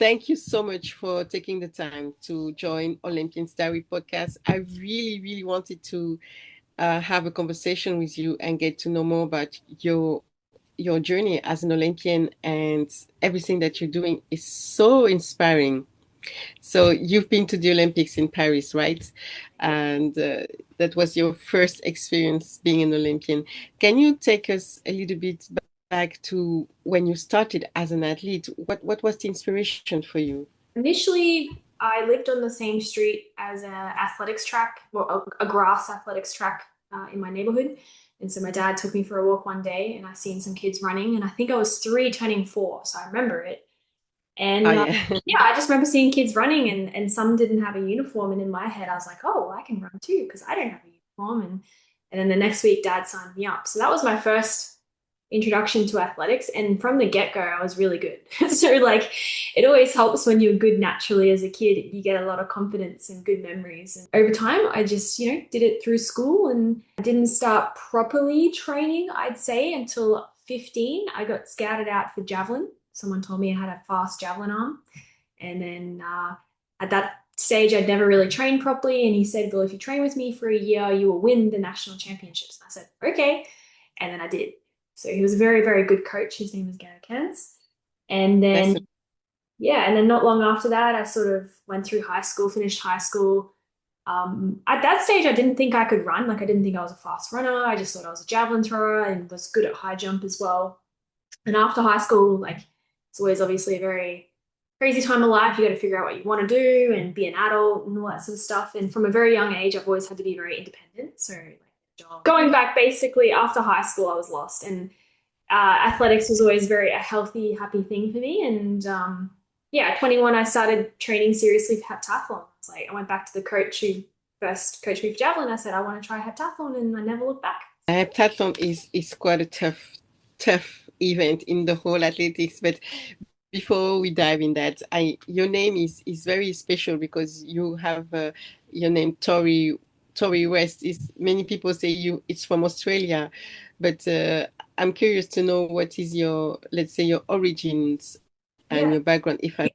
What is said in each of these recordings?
thank you so much for taking the time to join Olympian Story podcast. I really, really wanted to have a conversation with you and get to know more about your journey as an Olympian, and everything that you're doing is so inspiring. So you've been to the Olympics in Paris, right? And that was your first experience being an Olympian. Can you take us a little bit back to when you started as an athlete? What was the inspiration for you? Initially, I lived on the same street as an athletics track, well, a grass athletics track in my neighborhood. And so my dad took me for a walk one day, and I seen some kids running, and I think I was three turning four, so I remember it. Oh And yeah. yeah, I just remember seeing kids running, and some didn't have a uniform. And in my head, I was like, oh, well, I can run too because I don't have a uniform. And then the next week, dad signed me up. So that was my first introduction to athletics. And from the get-go, I was really good. So like it always helps when you're good naturally as a kid. You get a lot of confidence and good memories. And over time, I just, did it through school, and I didn't start properly training, I'd say, until 15. I got scouted out for javelin. Someone told me I had a fast javelin arm. And then at that stage, I'd never really trained properly. And he said, well, if you train with me for a year, you will win the national championships. And I said, okay. And then I did. So he was a very, very good coach. His name was Gary Cairns. And That's then, yeah, and then not long after that, I sort of went through high school, finished high school. At that stage, I didn't think I could run. Like, I didn't think I was a fast runner. I just thought I was a javelin thrower and was good at high jump as well. And after high school, like, it's always obviously a very crazy time of life. You got to figure out what you want to do and be an adult and all that sort of stuff. And from a very young age, I've always had to be very independent. So, like, going back basically after high school, I was lost. And athletics was always very a healthy, happy thing for me. And yeah, at 21, I started training seriously for heptathlon. It's like I went back to the coach who first coached me for javelin. I said, I want to try heptathlon, and I never looked back. heptathlon is quite a tough event in the whole athletics. But before we dive in that, I your name is very special because you have your name Tori West. Is many people say you it's from Australia, but I'm curious to know what is your, let's say, your origins and Yeah, your background. If I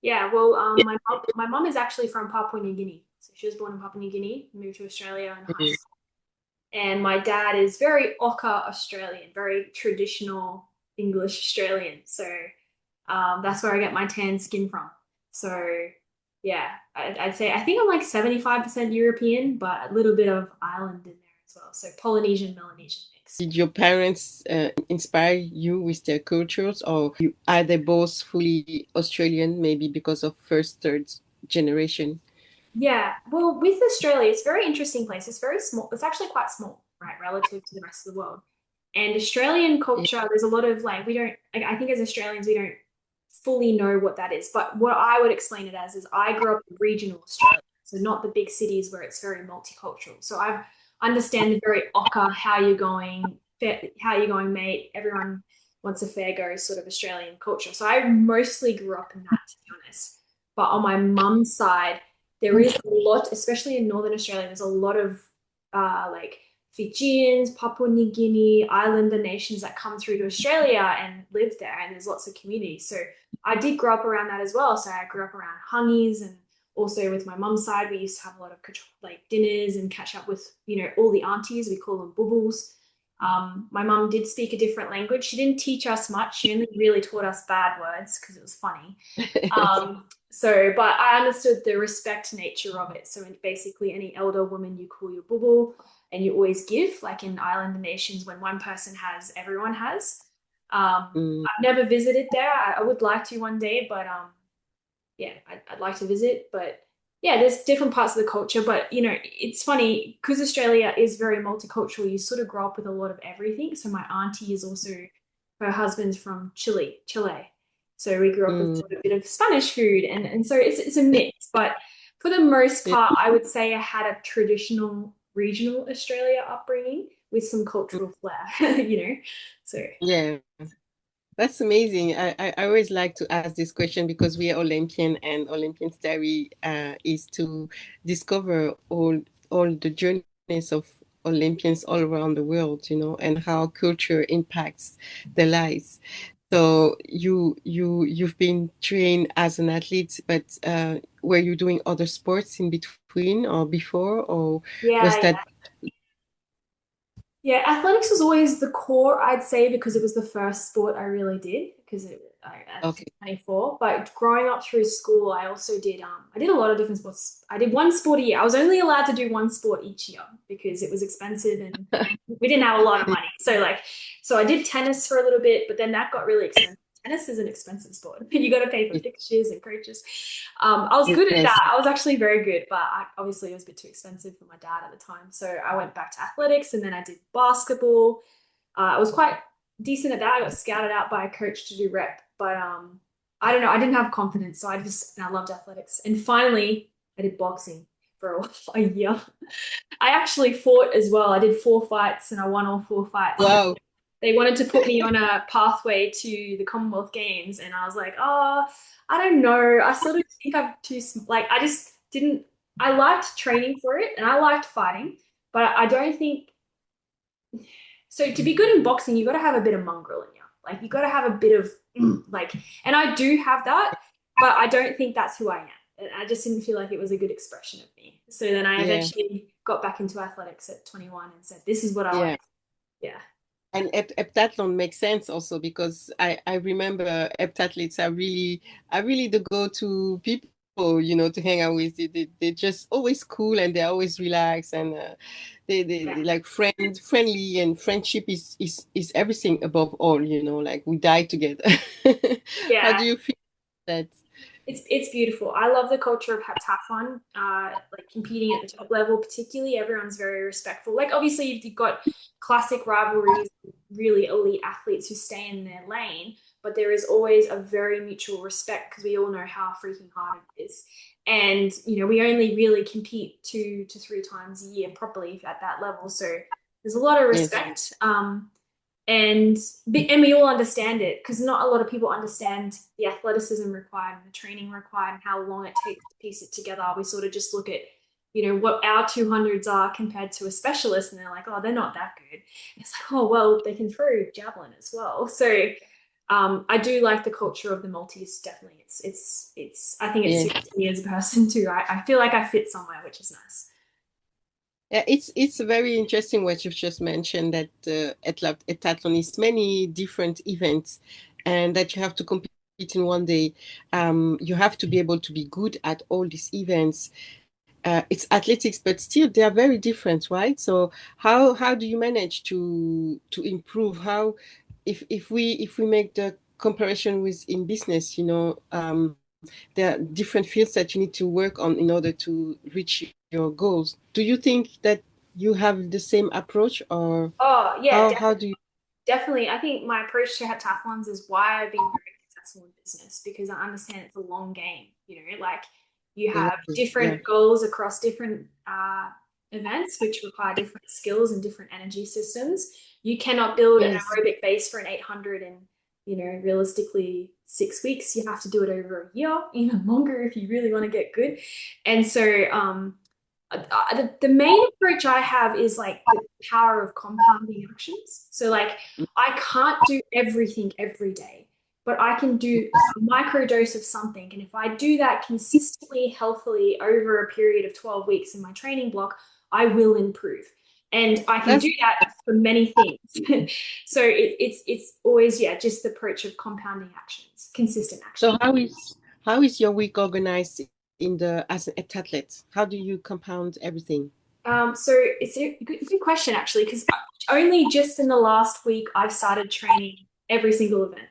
yeah. Well, my mom is actually from Papua New Guinea. So she was born in Papua New Guinea, moved to Australia in high school. And my dad is very Oka Australian, very traditional English Australian. So that's where I get my tan skin from. So yeah, I'd say I think I'm like 75% European, but a little bit of island in there as well. So Polynesian, Melanesian mix. did your parents inspire you with their cultures, or are they both fully Australian, maybe because of first, third generation? Yeah, well, with Australia, it's a very interesting place. It's very small. It's actually quite small, right, relative to the rest of the world. And Australian Yeah. culture, there's a lot of like, we don't, like, I think as Australians, we don't fully know what that is. But what I would explain it as is I grew up in regional Australia, so not the big cities where it's very multicultural. So I understand the very ochre, how you going, mate? Everyone wants a fair go sort of Australian culture. So I mostly grew up in that, to be honest. But on my mum's side, there is a lot, especially in Northern Australia, there's a lot of like Fijians, Papua New Guinea, Islander nations that come through to Australia and live there, and there's lots of communities. So I did grow up around that as well. So I grew up around hungies, and also with my mum's side, we used to have a lot of like dinners and catch up with, all the aunties. We call them bubbles. My mum did speak a different language. She didn't teach us much. She only really taught us bad words because it was funny. But I understood the respect nature of it. So basically, any elder woman you call your bubble, and you always give, like in island nations, when one person has, everyone has. Mm, I've never visited there. I would like to one day, but yeah, I'd like to visit. But yeah, there's different parts of the culture. But it's funny because Australia is very multicultural. You sort of grow up with a lot of everything. So my auntie is also, her husband's from Chile. So we grew up with mm, a bit of Spanish food, and so it's a mix. But for the most yeah, part, I would say I had a traditional regional Australia upbringing with some mm, cultural flair. So yeah. That's amazing. I always like to ask this question because we are Olympian, and Olympian Story is to discover all the journeys of Olympians all around the world, and how culture impacts their lives. So you've been trained as an athlete, but were you doing other sports in between or before, or was Yeah, that yeah, athletics was always the core, I'd say, because it was the first sport I really did at okay? 24. But growing up through school, I also did I did a lot of different sports. I did one sport a year. I was only allowed to do one sport each year because it was expensive and we didn't have a lot of money. So I did tennis for a little bit, but then that got really expensive. Tennis is an expensive sport. You got to pay for fixtures and coaches. I was good at Yes. that. I was actually very good, but obviously it was a bit too expensive for my dad at the time. So I went back to athletics and then I did basketball. I was quite decent at that. I got scouted out by a coach to do rep, but I don't know. I didn't have confidence, so I loved athletics. And finally, I did boxing for a year. I actually fought as well. I did 4 fights and I won all 4 fights. But Wow. they wanted to put me on a pathway to the Commonwealth Games, and I was like, oh, I don't know. I sort of think I'm too like I just didn't. I liked training for it, and I liked fighting, but I don't think so. To be good in boxing, you got to have a bit of mongrel in you. Like you got to have a bit of like, and I do have that, but I don't think that's who I am. I just didn't feel like it was a good expression of me. So then I Yeah. eventually got back into athletics at 21 and said, "This is what I want." Yeah. Yeah. And heptathlon makes sense also because I remember heptathletes are really the go-to people, to hang out with. They're just always cool and they're always relaxed and they like friendly and friendship is everything above all, like we die together. How Yeah. do you feel that? It's beautiful. I love the culture of heptathlon, like competing at the top level, particularly. Everyone's very respectful. Like obviously you've got classic rivalries, really elite athletes who stay in their lane, but there is always a very mutual respect because we all know how freaking hard it is. And we only really compete 2 to 3 times a year properly at that level. So there's a lot of Yes, respect. And and we all understand it because not a lot of people understand the athleticism required and the training required and how long it takes to piece it together. We sort of just look at what our 200s are compared to a specialist, and they're like, oh, they're not that good. And it's like, oh well, they can throw javelin as well. So I do like the culture of the multis. Definitely, it's I think it yes. suits me as a person too. I feel like I fit somewhere, which is nice. Yeah, it's very interesting what you've just mentioned that heptathlon is many different events and that you have to compete in one day. You have to be able to be good at all these events. It's athletics, but still they are very different, right? So how do you manage to improve? How if we make the comparison with in business, there are different fields that you need to work on in order to reach your goals. Do you think that you have the same approach, or Oh yeah, how do you? definitely. I think my approach to heptathlons is why I've been very successful in business because I understand it's a long game. Like you have Exactly. Yeah. different goals across different events, which require different skills and different energy systems. You cannot build an Yes. aerobic base for an 800 in, realistically 6 weeks. You have to do it over a year, even longer if you really want to get good. And so, the main approach I have is like the power of compounding actions. So, like, I can't do everything every day, but I can do a micro dose of something. And if I do that consistently, healthily over a period of 12 weeks in my training block, I will improve. And I can That's do that for many things. So it's always, yeah, just the approach of compounding actions, consistent action. so. How is your week organized in the as an athlete? How do you compound everything? So it's a good question actually, because only just in the last week I've started training every single event.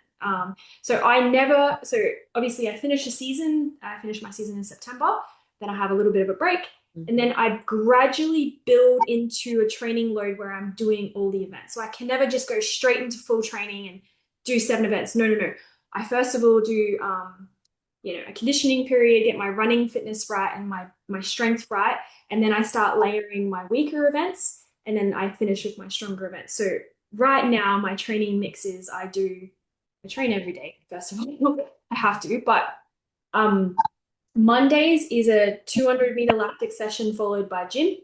So obviously I finish a season. I finish my season in September. Then I have a little bit of a break, and then I gradually build into a training load where I'm doing all the events. So I can never just go straight into full training and do 7 events. No, no, no. I first of all do a conditioning period, get my running fitness right and my strength right, and then I start layering my weaker events, and then I finish with my stronger events. So right now, my training mix is I train every day, first of all. I have to, but um, Mondays is a 200-meter lactic session followed by gym.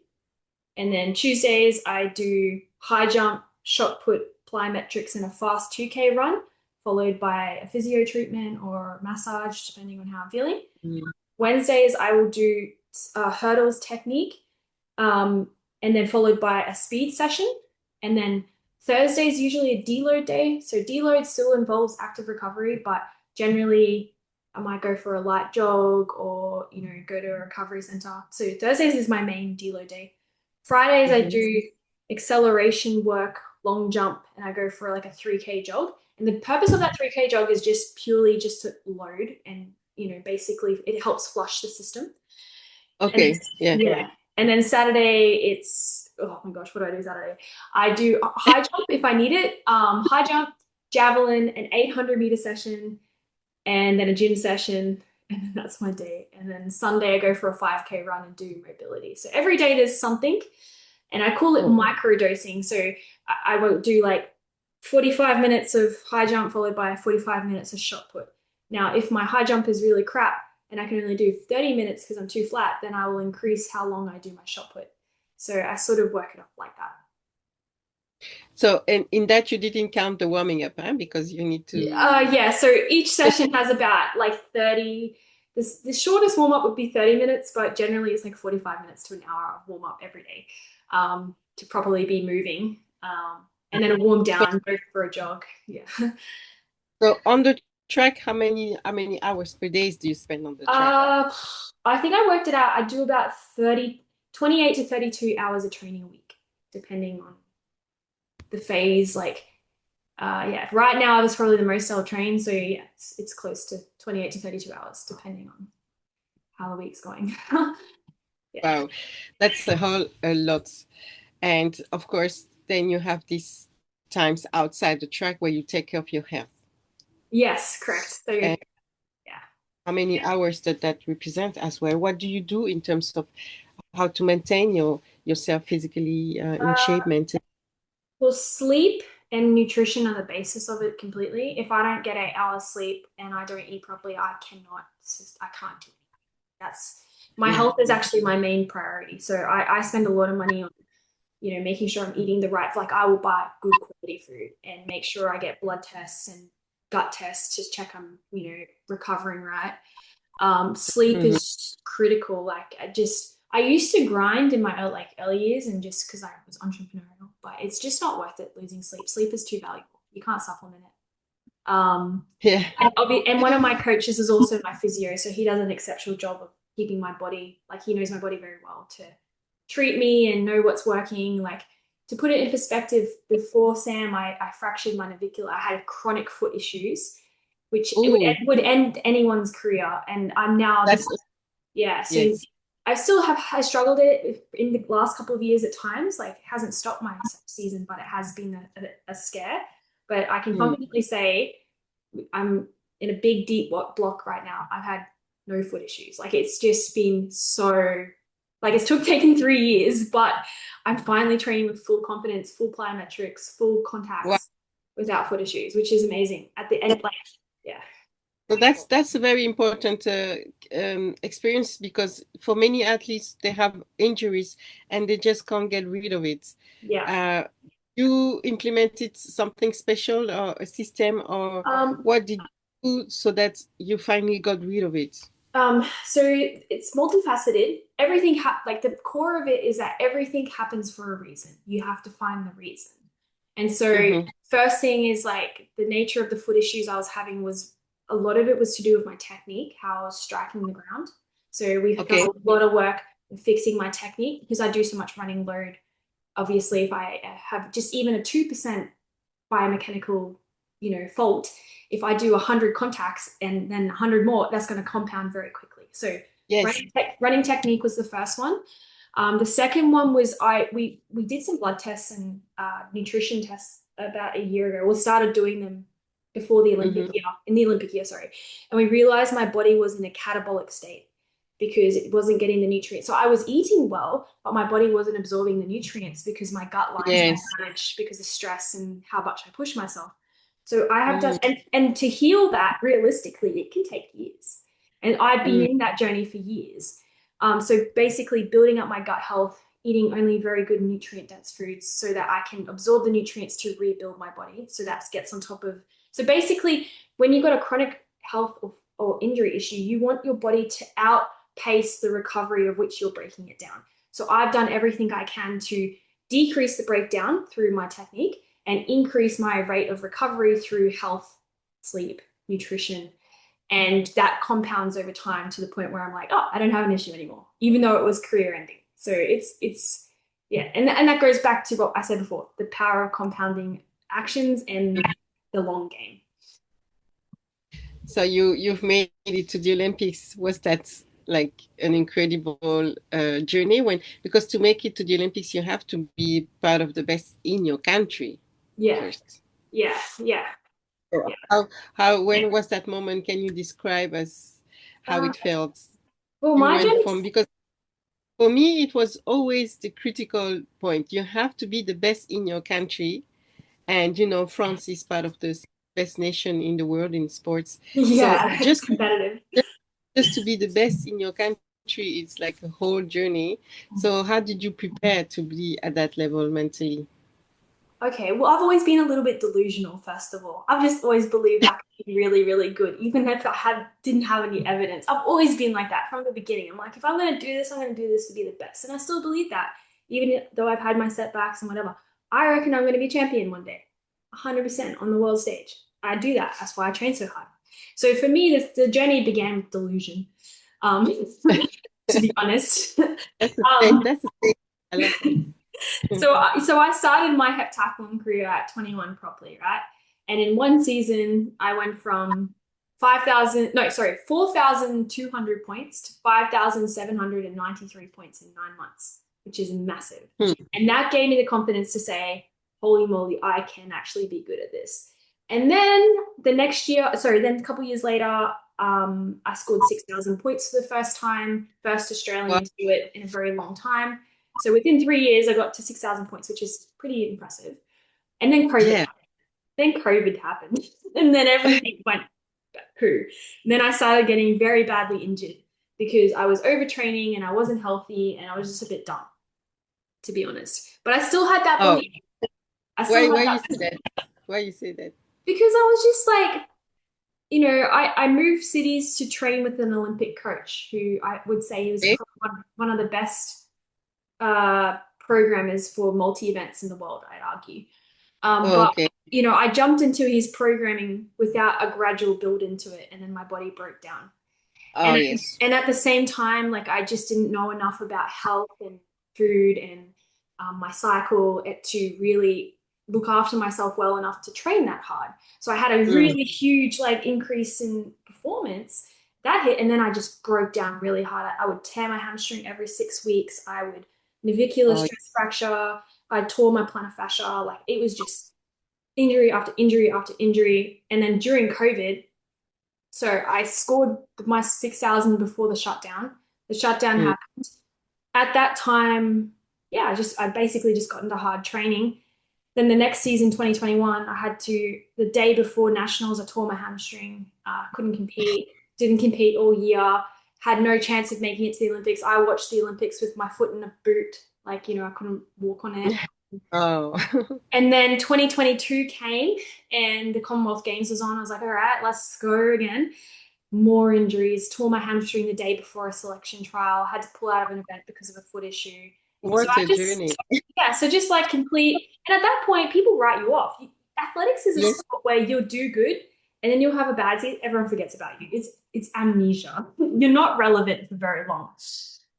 And then Tuesdays, I do high jump, shot put, plyometrics, and a fast 2K run, followed by a physio treatment or massage, depending on how I'm feeling. Mm. Wednesdays, I will do hurdles technique, and then followed by a speed session. And then Thursday is usually a deload day. So deload still involves active recovery, but generally I might go for a light jog or, go to a recovery center. So Thursdays is my main deload day. Fridays, I Mhm. do acceleration work, long jump, and I go for like a 3K jog. And the purpose of that 3K jog is just purely just to load and, basically it helps flush the system. And then, Okay. Yeah. yeah. And then Saturday, it's, oh my gosh, what do I do Saturday? I do high jump if I need it. High jump, javelin, an 800-meter session, and then a gym session. And then that's my day. And then Sunday, I go for a 5K run and do mobility. So every day there's something. And I call it Oh, micro dosing. So I won't do like 45 minutes of high jump followed by 45 minutes of shot put. Now, if my high jump is really crap and I can only do 30 minutes because I'm too flat, then I will increase how long I do my shot put. So I sort of work it up like that. so in that you didn't count the warming up, huh? Because you need to. Yeah, so each session has about like 30. The shortest warm up would be 30 minutes, but generally it's like 45 minutes to an hour of warm up every day, to properly be moving. And then a warm So, down, go for a jog. Yeah. so on the track, how many hours per day do you spend on the track? Uh, I think I worked it out. I do about 28 to 32 hours of training a week, depending on the phase. Like, yeah, right now is probably the most I'll train. So yeah, it's close to 28 to 32 hours, depending on how the week's going. Yeah. Wow, that's a lot. And of course, then you have these times outside the track where you take care of your health. Yes, correct. So And yeah. how many hours does that represent as well? What do you do in terms of how to maintain yourself physically in shape, Uh, maintain? well, sleep and nutrition are the basis of it completely. If I don't get 8 hours sleep and I don't eat properly, I can't do it. That's my Mm, health is actually my main priority. So I spend a lot of money on, making sure I'm eating the right, like I will buy good quality food and make sure I get blood tests and gut tests to check I'm, recovering right. Sleep mhm. is critical. Like I used to grind in my early years and just because I was entrepreneurial, but it's just not worth it losing sleep. Sleep is too valuable. You can't supplement it. Yeah. And one of my coaches is also my physio, so he does an exceptional job of keeping my body, like he knows my body very well to treat me and know what's working. Like to put it in perspective, before Sam, I fractured my navicular. I had chronic foot issues, which it Oh, would end anyone's career. And I'm now that's this, yeah. So yes. I struggled it in the last couple of years at times. Like it hasn't stopped my season, but it has been a scare. But I can Mm. confidently say I'm in a big deep block right now. I've had no foot issues. Like it's just been so like it's taken 3 years, but I'm finally training with full confidence, full plyometrics, full Wow. contacts without foot issues, which is amazing. At the end, like yeah. So that's a very important experience because for many athletes they have injuries and they just can't get rid of it. Yeah. Uh, you implemented something special or a system or Um, what did you do so that you finally got rid of it? so it's multifaceted. Everything like the core of it is that everything happens for a reason. You have to find the reason. And so Mm-hmm. first thing is like the nature of the foot issues I was having was a lot of it was to do with my technique, how I was striking the ground. So we've done Okay. a lot of work in fixing my technique because I do so much running load. Obviously, if I have just even a 2% biomechanical, fault, if I do 100 contacts and then 100 more, that's going to compound very quickly. So Yes. running technique was the first one. The second one was we did some blood tests and nutrition tests about a year ago. We started doing them before the Mm-hmm. Olympic year, sorry. And we realized my body was in a catabolic state because it wasn't getting the nutrients. So I was eating well, but my body wasn't absorbing the nutrients because my gut lines were Yes. damaged because of stress and how much I push myself. So I have done, Mm. and to heal that realistically, it can take years. And I've been Mm. in that journey for years. So basically, building up my gut health, eating only very good nutrient dense foods so that I can absorb the nutrients to rebuild my body. So that gets on top of So basically, when you've got a chronic health or injury issue, you want your body to outpace the recovery of which you're breaking it down. So I've done everything I can to decrease the breakdown through my technique and increase my rate of recovery through health, sleep, nutrition. And that compounds over time to the point where I'm like, oh, I don't have an issue anymore, even though it was career ending. So it's yeah, and that goes back to what I said before, the power of compounding actions and the long game. So you've made it to the Olympics. Was that like an incredible journey? When because to make it to the Olympics, you have to be part of the best in your country Yeah, first. yeah, yeah, So yeah. how when was that moment? Can you describe us how Uh, it felt? well, You my went journey, from because for me it was always the critical point. You have to be the best in your country, and France is part of the best nation in the world in sports. So yeah, it's competitive. just to be the best in your country, it's like a whole journey. So how did you prepare to be at that level mentally? Okay, well, I've always been a little bit delusional, first of all. I've just always believed I could be really, really good, even if didn't have any evidence. I've always been like that from the beginning. I'm like, if I'm gonna do this, I'm gonna do this to be the best. And I still believe that, even though I've had my setbacks and whatever. I reckon I'm gonna be champion one day, 100% on the world stage. I do that. That's why I train so hard. So for me, the journey began with delusion, um, to be honest. That's a state. I love it. So I started my heptathlon career at 21 properly, right? And in one season, I went from 5,000, no, sorry, 4,200 points to 5,793 points in 9 months, which is massive. Hmm. And that gave me the confidence to say, holy moly, I can actually be good at this. And then then a couple years later, I scored 6,000 points for the first time, first Wow. Australian to do it in a very long time. So within 3 years, I got to 6,000 points, which is pretty impressive. And then COVID Yeah. happened. Then COVID happened. And then everything went poo. And then I started getting very badly injured because I was overtraining and I wasn't healthy and I was just a bit dumb, to be honest. But I still had that Oh, belief. I still had why you that say that? Why you say that? because I was just like, I moved cities to train with an Olympic coach who I would say is Okay. probably one of the best programmers for multi events in the world, I'd argue. Oh, But okay. I jumped into his programming without a gradual build into it, and then my body broke down. Oh, And yes. and at the same time, like I just didn't know enough about health and food and my cycle to really look after myself well enough to train that hard. So I had a Mm. really huge like increase in performance that hit, and then I just broke down really hard. I would tear my hamstring every 6 weeks. I would navicular Oh, stress fracture. I tore my plantar fascia. Like it was just injury after injury after injury. And then during COVID, so I scored my 6,000 before the shutdown. The shutdown mm. happened. At that time, yeah, I basically just got into hard training. Then the next season, 2021, I had to, the day before nationals, I tore my hamstring, couldn't compete, didn't compete all year, had no chance of making it to the Olympics. I watched the Olympics with my foot in a boot, like, I couldn't walk on it. Oh. And then 2022 came and the Commonwealth Games was on. I was like, all right, let's go again. More injuries, tore my hamstring the day before a selection trial, had to pull out of an event because of a foot issue. So What I a just, journey. yeah, so just like complete. And at that point, people write you off. Athletics is a Yes. sport where you'll do good and then you'll have a bad season. Everyone forgets about you. It's amnesia. You're not relevant for very long.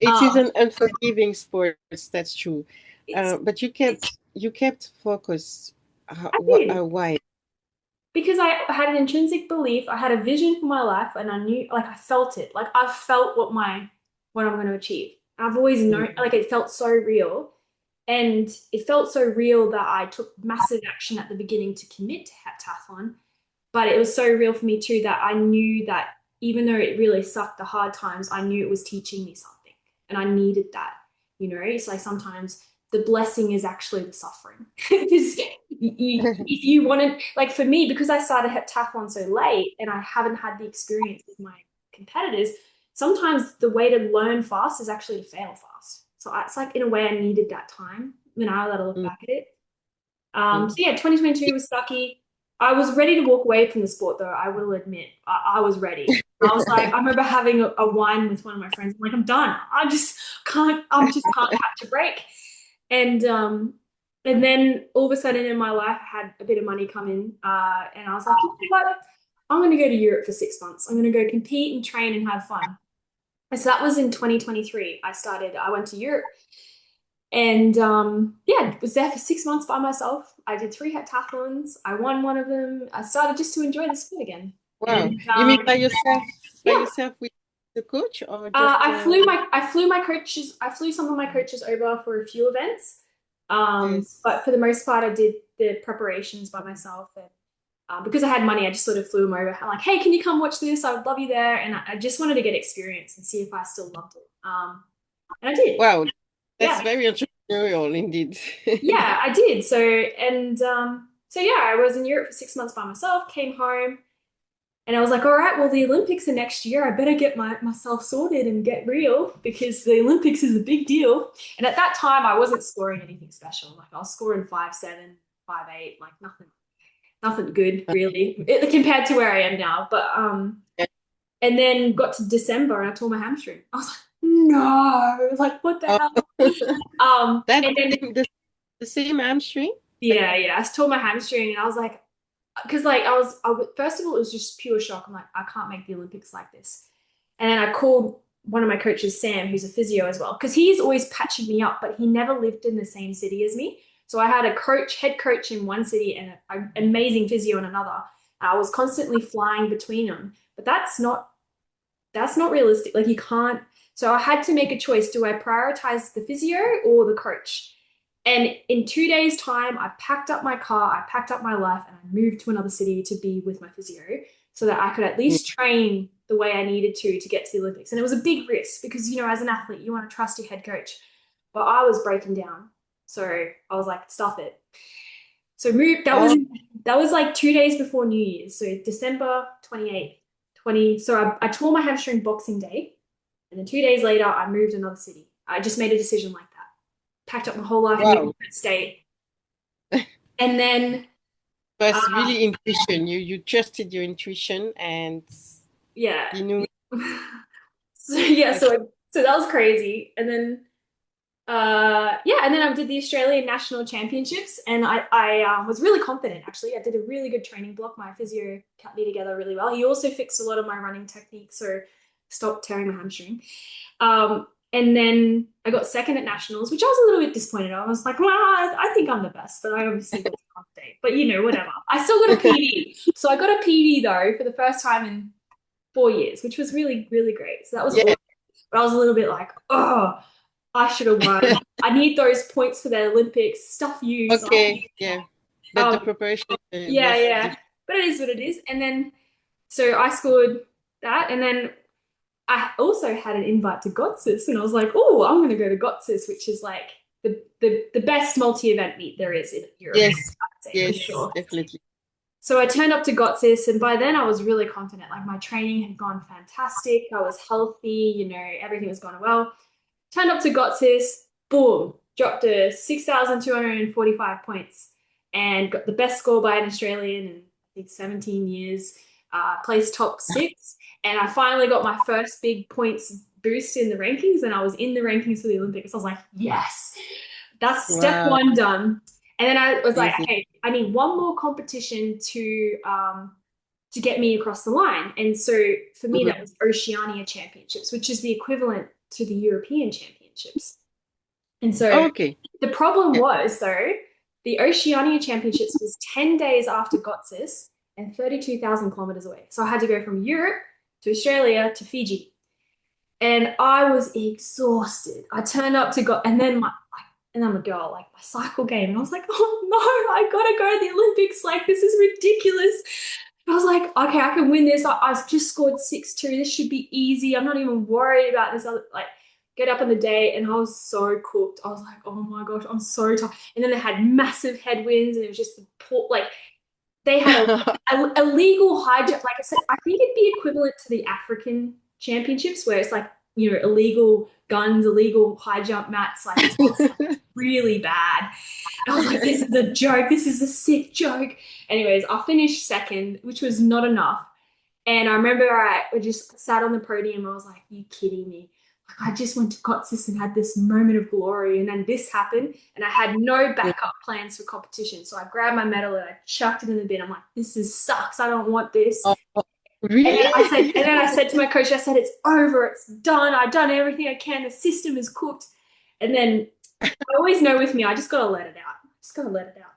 It is Um, an unforgiving sport. That's true. it's But you kept focused. I did. Why? Because I had an intrinsic belief, I had a vision for my life, and I knew, like, I felt it. Like, I felt what I'm going to achieve. I've always known, Mm. like, it felt so real. And it felt so real that I took massive action at the beginning to commit to heptathlon. But it was so real for me too that I knew that even though it really sucked the hard times, I knew it was teaching me something. And I needed that. It's like sometimes the blessing is actually the suffering. Because if you want to, like for me, because I started heptathlon so late and I haven't had the experience with my competitors, sometimes the way to learn fast is actually to fail fast. So it's like in a way I needed that time when I let a look Mm. back at it. So yeah, 2022 was sucky. I was ready to walk away from the sport, though. I will admit, I was ready. I was like, I remember having a wine with one of my friends. I'm like, I'm done. I just can't catch a break. And and then all of a sudden in my life, I had a bit of money come in, and I was like, you know what? I'm going to go to Europe for 6 months. I'm going to go compete and train and have fun. And so that was in 2023. I went to Europe and yeah, was there for 6 months by myself. I did three heptathlons. I won one of them. I started just to enjoy the sport again. Wow. And You mean by yourself? By yeah, yourself with the coach or just I flew my coaches. I flew some of my coaches over for a few events. yes. But for the most part, I did the preparations by myself. And because I had money, I just sort of flew them over. I'm like, hey, can you come watch this? I would love you there. And I just wanted to get experience and see if I still loved it. And I did. Wow. That's Yeah. very entrepreneurial indeed. Yeah, I did. So yeah, I was in Europe for 6 months by myself, came home, and I was like, all right, well, the Olympics are next year. I better get myself sorted and get real because the Olympics is a big deal. And at that time, I wasn't scoring anything special. Like I was scoring 5'7", 5'8", like nothing good really compared to where I am now. But and then got to December and I tore my hamstring. I was like, no, like what the Oh, hell? that And then the same hamstring? yeah, I tore my hamstring and I was like, because like first of all, it was just pure shock. I'm like, I can't make the Olympics like this. And then I called one of my coaches, Sam, who's a physio as well, because he's always patching me up, but he never lived in the same city as me. So I had a head coach in one city and an amazing physio in another. I was constantly flying between them, but that's not realistic. Like you can't. So I had to make a choice. Do I prioritize the physio or the coach? And in 2 days' time, I packed up my car, I packed up my life, and I moved to another city to be with my physio so that I could at Mm. least train the way I needed to get to the Olympics. And it was a big risk because, as an athlete, you want to trust your head coach. But I was breaking down. So I was like, stuff it. So moved, Oh, that was like 2 days before New Year's. So December 28th, 20. So I tore my hamstring Boxing Day. And then 2 days later, I moved another city. I just made a decision like that. Packed up my whole life in a wow. different state. And then, But uh, really intuition. You trusted your intuition and yeah. you knew So yeah, okay. so that was crazy. And then yeah, and then I did the Australian National Championships, and I was really confident actually. I did a really good training block. My physio kept me together really well. He also fixed a lot of my running techniques, so stopped tearing my hamstring. And then I got second at nationals, which I was a little bit disappointed. I was like, well, I think I'm the best, but I obviously wasn't on day. But whatever. I still got a PB. So I got a PB though for the first time in 4 years, which was really, really great. So that was Yeah, awesome. But I was a little bit like, oh, I should have won. I need those points for the Olympics. Stuff you, son. okay, yeah. But the Um, preparation yeah, was yeah. But it is what it is. And then so I scored that, and then I also had an invite to Gotsis, and I was like, oh, I'm going to go to Gotsis, which is like the best multi-event meet there is in Europe, yes, I'd say for yes, sure. definitely. So I turned up to Gotsis, and by then I was really confident. Like my training had gone fantastic. I was healthy, everything was going well. Turned up to Gotsis, boom, dropped to 6,245 points and got the best score by an Australian in, I think, 17 years, placed top six. And I finally got my first big points boost in the rankings, and I was in the rankings for the Olympics. I was like, yes, that's step Wow, one done. And then I was like, amazing. okay, I need one more competition to get me across the line. And so for me, that Mhm. was Oceania Championships, which is the equivalent to the European Championships. And so Okay. the problem Yeah. was, though, the Oceania Championships was 10 days after Gotsis and 32,000 kilometers away. So I had to go from Europe to Australia to Fiji. And I was exhausted. I turned up to go, and then and I'm a girl, like my cycle game. And I was like, oh no, I gotta go to the Olympics. Like, this is ridiculous. I was like, okay, I can win this. I just scored 6-2. This should be easy. I'm not even worried about this other, like, get up in the day. And I was so cooked. I was like, oh my gosh, I'm so tired. And then they had massive headwinds, and it was just the poor, like, they had a legal hijack. Like I said, I think it'd be equivalent to the African championships where it's like, illegal guns, illegal high jump mats. Like, it's really bad. And I was like, this is a joke. This is a sick joke. Anyways, I finished second, which was not enough. And I remember I just sat on the podium. I was like, you kidding me? Like, I just went to Kotsis and had this moment of glory. And then this happened. And I had no backup plans for competition. So I grabbed my medal and I chucked it in the bin. I'm like, this is sucks. I don't want this. Oh, And really? then I said to my coach, I said, it's over. It's done. I've done everything I can. The system is cooked. And then I always know with me, I just got to let it out. Just got to let it out.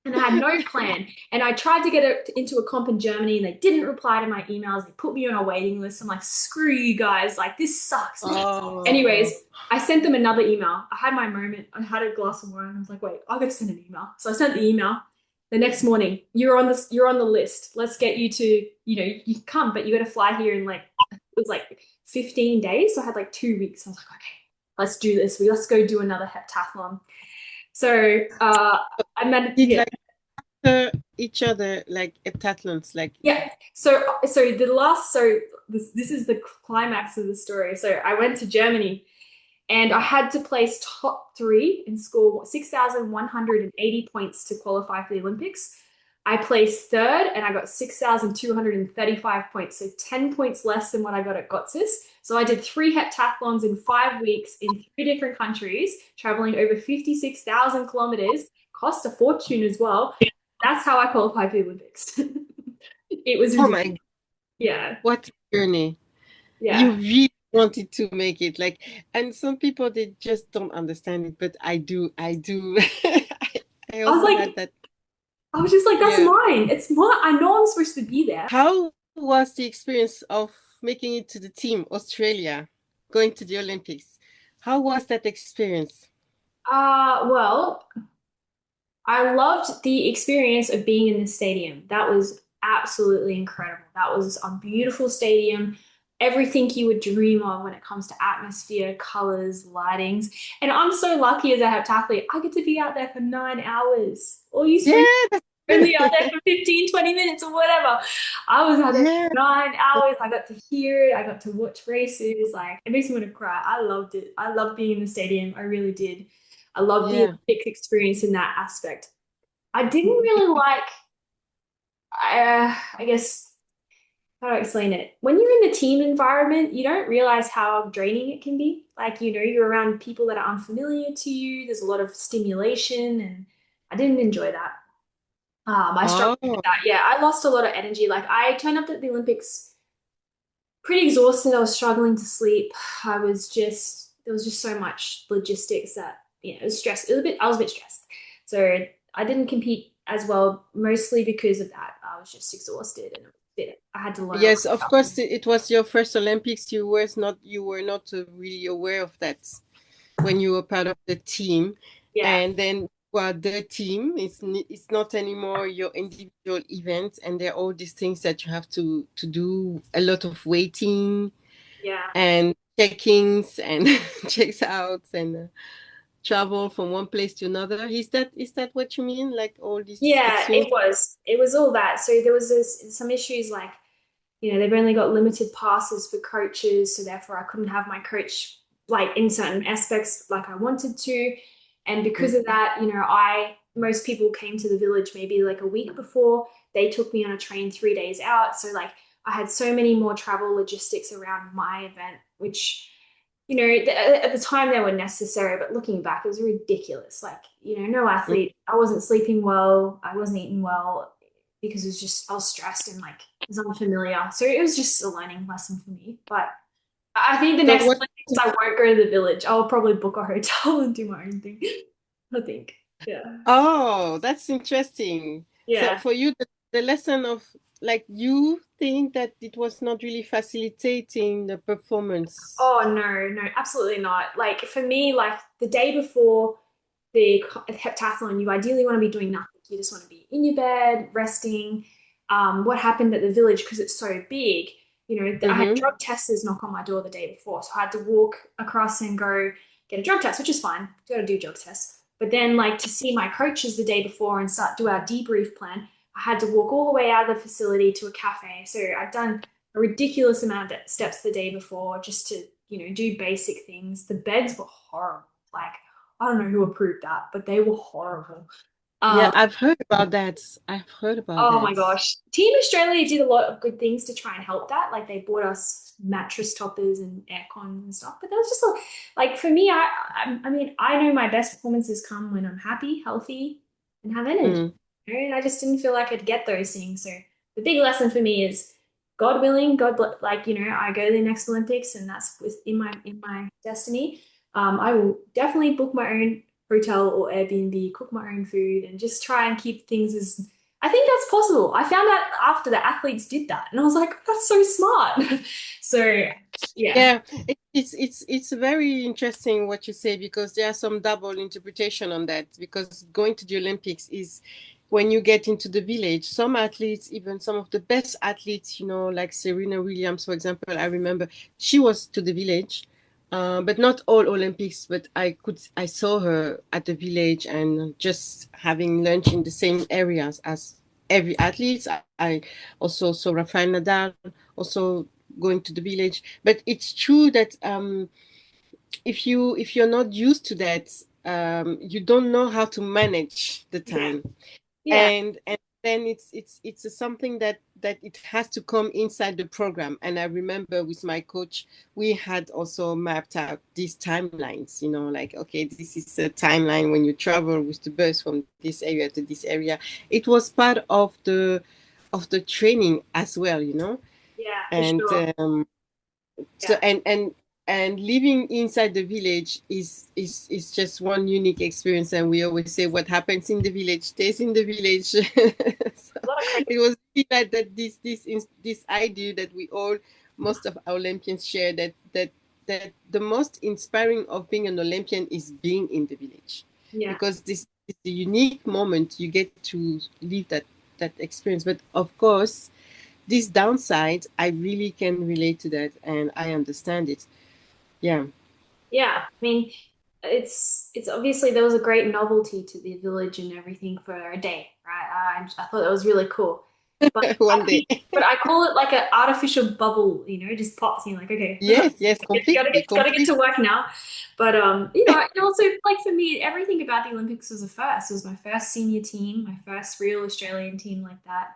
And I had no plan. And I tried to get it into a comp in Germany and they didn't reply to my emails. They put me on a waiting list. I'm like, screw you guys. Like, this sucks. Anyways, Oh, I sent them another email. I had my moment. I had a glass of wine. I was like, wait, I gotta send an email. So I sent the email. The next morning, you're on the list. Let's get you to, you come, but you gotta fly here in like it was like 15 days. So I had like 2 weeks. I was like, okay, let's do this. Let's go do another heptathlon. So I meant did yeah. like each other like heptathlons, like Yeah. So the last so this is the climax of the story. So I went to Germany and I had to place top three and score 6,180 points to qualify for the Olympics. I placed third and I got 6,235 points, so 10 points less than what I got at Gotsis. So I did 3 heptathlons in 5 weeks in 3 different countries, traveling over 56,000 kilometers, cost a fortune as well. That's how I qualified for the Olympics. It was oh ridiculous. my, Yeah. what a journey. You Yeah. really wanted to make it, like, and some people they just don't understand it, but I do. I I was also had like, that. I was just like, that's Yeah. mine. It's mine. I know I'm supposed to be there. How was the experience of making it to the team Australia, going to the Olympics? How was that experience? Well, I loved the experience of being in the stadium. That was absolutely incredible. That was a beautiful stadium. Everything you would dream of when it comes to atmosphere, colors, lightings. And I'm so lucky as a heptathlete. I get to be out there for 9 hours. All you Yeah, sprint that's only out there for 15, 20 minutes or whatever. I was out there for yeah, 9 hours. I got to hear it. I got to watch races. Like, it makes me want to cry. I loved it. I loved being in the stadium. I really did. I loved the yeah. Olympic experience in that aspect. I didn't really like, I guess, how do I explain it? When you're in the team environment, you don't realize how draining it can be. Like, you're around people that are unfamiliar to you. There's a lot of stimulation, and I didn't enjoy that. I struggled with Oh, that. Yeah, I lost a lot of energy. Like, I turned up at the Olympics pretty exhausted. I was struggling to sleep. There was just so much logistics that, it was stressed. I was a bit stressed. So I didn't compete as well, mostly because of that. I was just exhausted and I had to learn a lot yes, of of stuff. course. It was your first Olympics. You were not really aware of that when you were part of the team, Yeah. and then well, the team it's not anymore your individual events, and there are all these things that you have to do a lot of waiting Yeah. and check-ins and checks outs and travel from one place to another. Is that what you mean? Like all these Yeah, exchange? it was. It was all that. So there was some issues like, they've only got limited passes for coaches, so therefore I couldn't have my coach like in certain aspects like I wanted to. And because of that, I most people came to the village maybe like a week before. They took me on a train 3 days out. So like I had so many more travel logistics around my event, which, at the time they were necessary, but looking back, it was ridiculous. Like, no athlete, I wasn't sleeping well, I wasn't eating well because I was stressed and like it was unfamiliar. So it was just a learning lesson for me. But I think the So next what? Olympics, I won't go to the village. I'll probably book a hotel and do my own thing. I think. Yeah. Oh, that's interesting. So Yeah. for you, the lesson of like you think that it was not really facilitating the performance. Oh no, no, absolutely not. Like for me, like the day before the heptathlon, you ideally want to be doing nothing. You just want to be in your bed, resting. What happened at the village, because it's so big, I had Mm-hmm. drug testers knock on my door the day before. So I had to walk across and go get a drug test, which is fine. You got to do drug tests. But then like to see my coaches the day before and start do our debrief plan, I had to walk all the way out of the facility to a cafe. So I'd done a ridiculous amount of steps the day before just to, do basic things. The beds were horrible, like I don't know who approved that, but they were horrible. Yeah, Um, I've heard about that. I've heard about oh my that. gosh. Team Australia did a lot of good things to try and help that. Like they bought us mattress toppers and air cons and stuff. But that was just like for me, I mean, I know my best performances come when I'm happy, healthy, and have energy. Mm. You know, and I just didn't feel like I'd get those things. So the big lesson for me is God willing, like, I go to the next Olympics and that's in my destiny. I will definitely book my own hotel or Airbnb, cook my own food, and just try and keep things as I think that's possible. I found out after the athletes did that, and I was like, that's so smart. So, yeah, Yeah, it's very interesting what you say because there are some double interpretation on that because going to the Olympics is when you get into the village. Some athletes, even some of the best athletes, like Serena Williams, for example, I remember she was to the village, but not all Olympics. But I saw her at the village and just having lunch in the same areas as every athlete. I also saw Rafael Nadal also going to the village, but it's true that if you're not used to that, you don't know how to manage the yeah, time, yeah, and then it's something that it has to come inside the program. And I remember with my coach, we had also mapped out these timelines, like, okay, this is a timeline when you travel with the bus from this area to this area. It was part of the training as well, yeah, for and sure. so Yeah, and living inside the village is just one unique experience. And we always say what happens in the village stays in the village. So a lot of credit. it was really that this idea that we all, most of our Olympians share, that the most inspiring of being an Olympian is being in the village, Yeah, because this is the unique moment you get to live that experience. But of course, this downside, I really can relate to that and I understand it. Yeah. yeah. I mean, it's obviously there was a great novelty to the village and everything for a day, right? I thought that was really cool, but I One day. think, but I call it like an artificial bubble. It just pops in like, okay, Yes, yes, gotta completely, get to completely. work now. But and also like for me, everything about the Olympics was a first. It was my first senior team, my first real Australian team like that.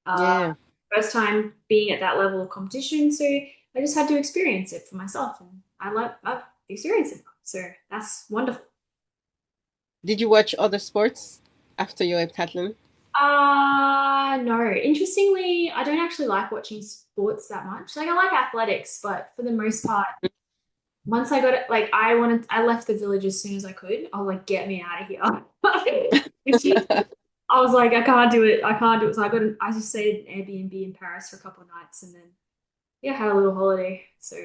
Uh, Yeah. First time being at that level of competition, so I just had to experience it for myself, and I've experienced it. So that's wonderful. Did you watch other sports after your heptathlon? No. Interestingly, I don't actually like watching sports that much. Like I like athletics, but for the most part, once I got it, like I left the village as soon as I could. I was like, get me out of here. It's just, I was like, I can't do it. I can't do it. So I just stayed in Airbnb in Paris for a couple of nights and then, yeah, had a little holiday. So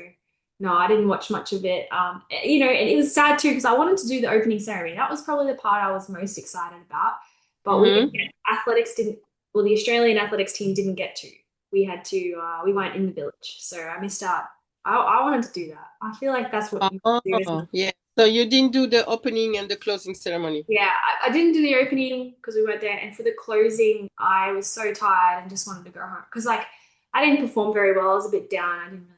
no, I didn't watch much of it. And it was sad too because I wanted to do the opening ceremony. That was probably the part I was most excited about. But we didn't Mm-hmm. get athletics didn't well, the Australian athletics team didn't get to. We had to we weren't in the village. So I missed out. I wanted to do that. I feel like that's what you do, isn't it? Oh, yeah. So you didn't do the opening and the closing ceremony. Yeah, I didn't do the opening because we weren't there. And for the closing, I was so tired and just wanted to go home. Because like I didn't perform very well. I was a bit down. I didn't really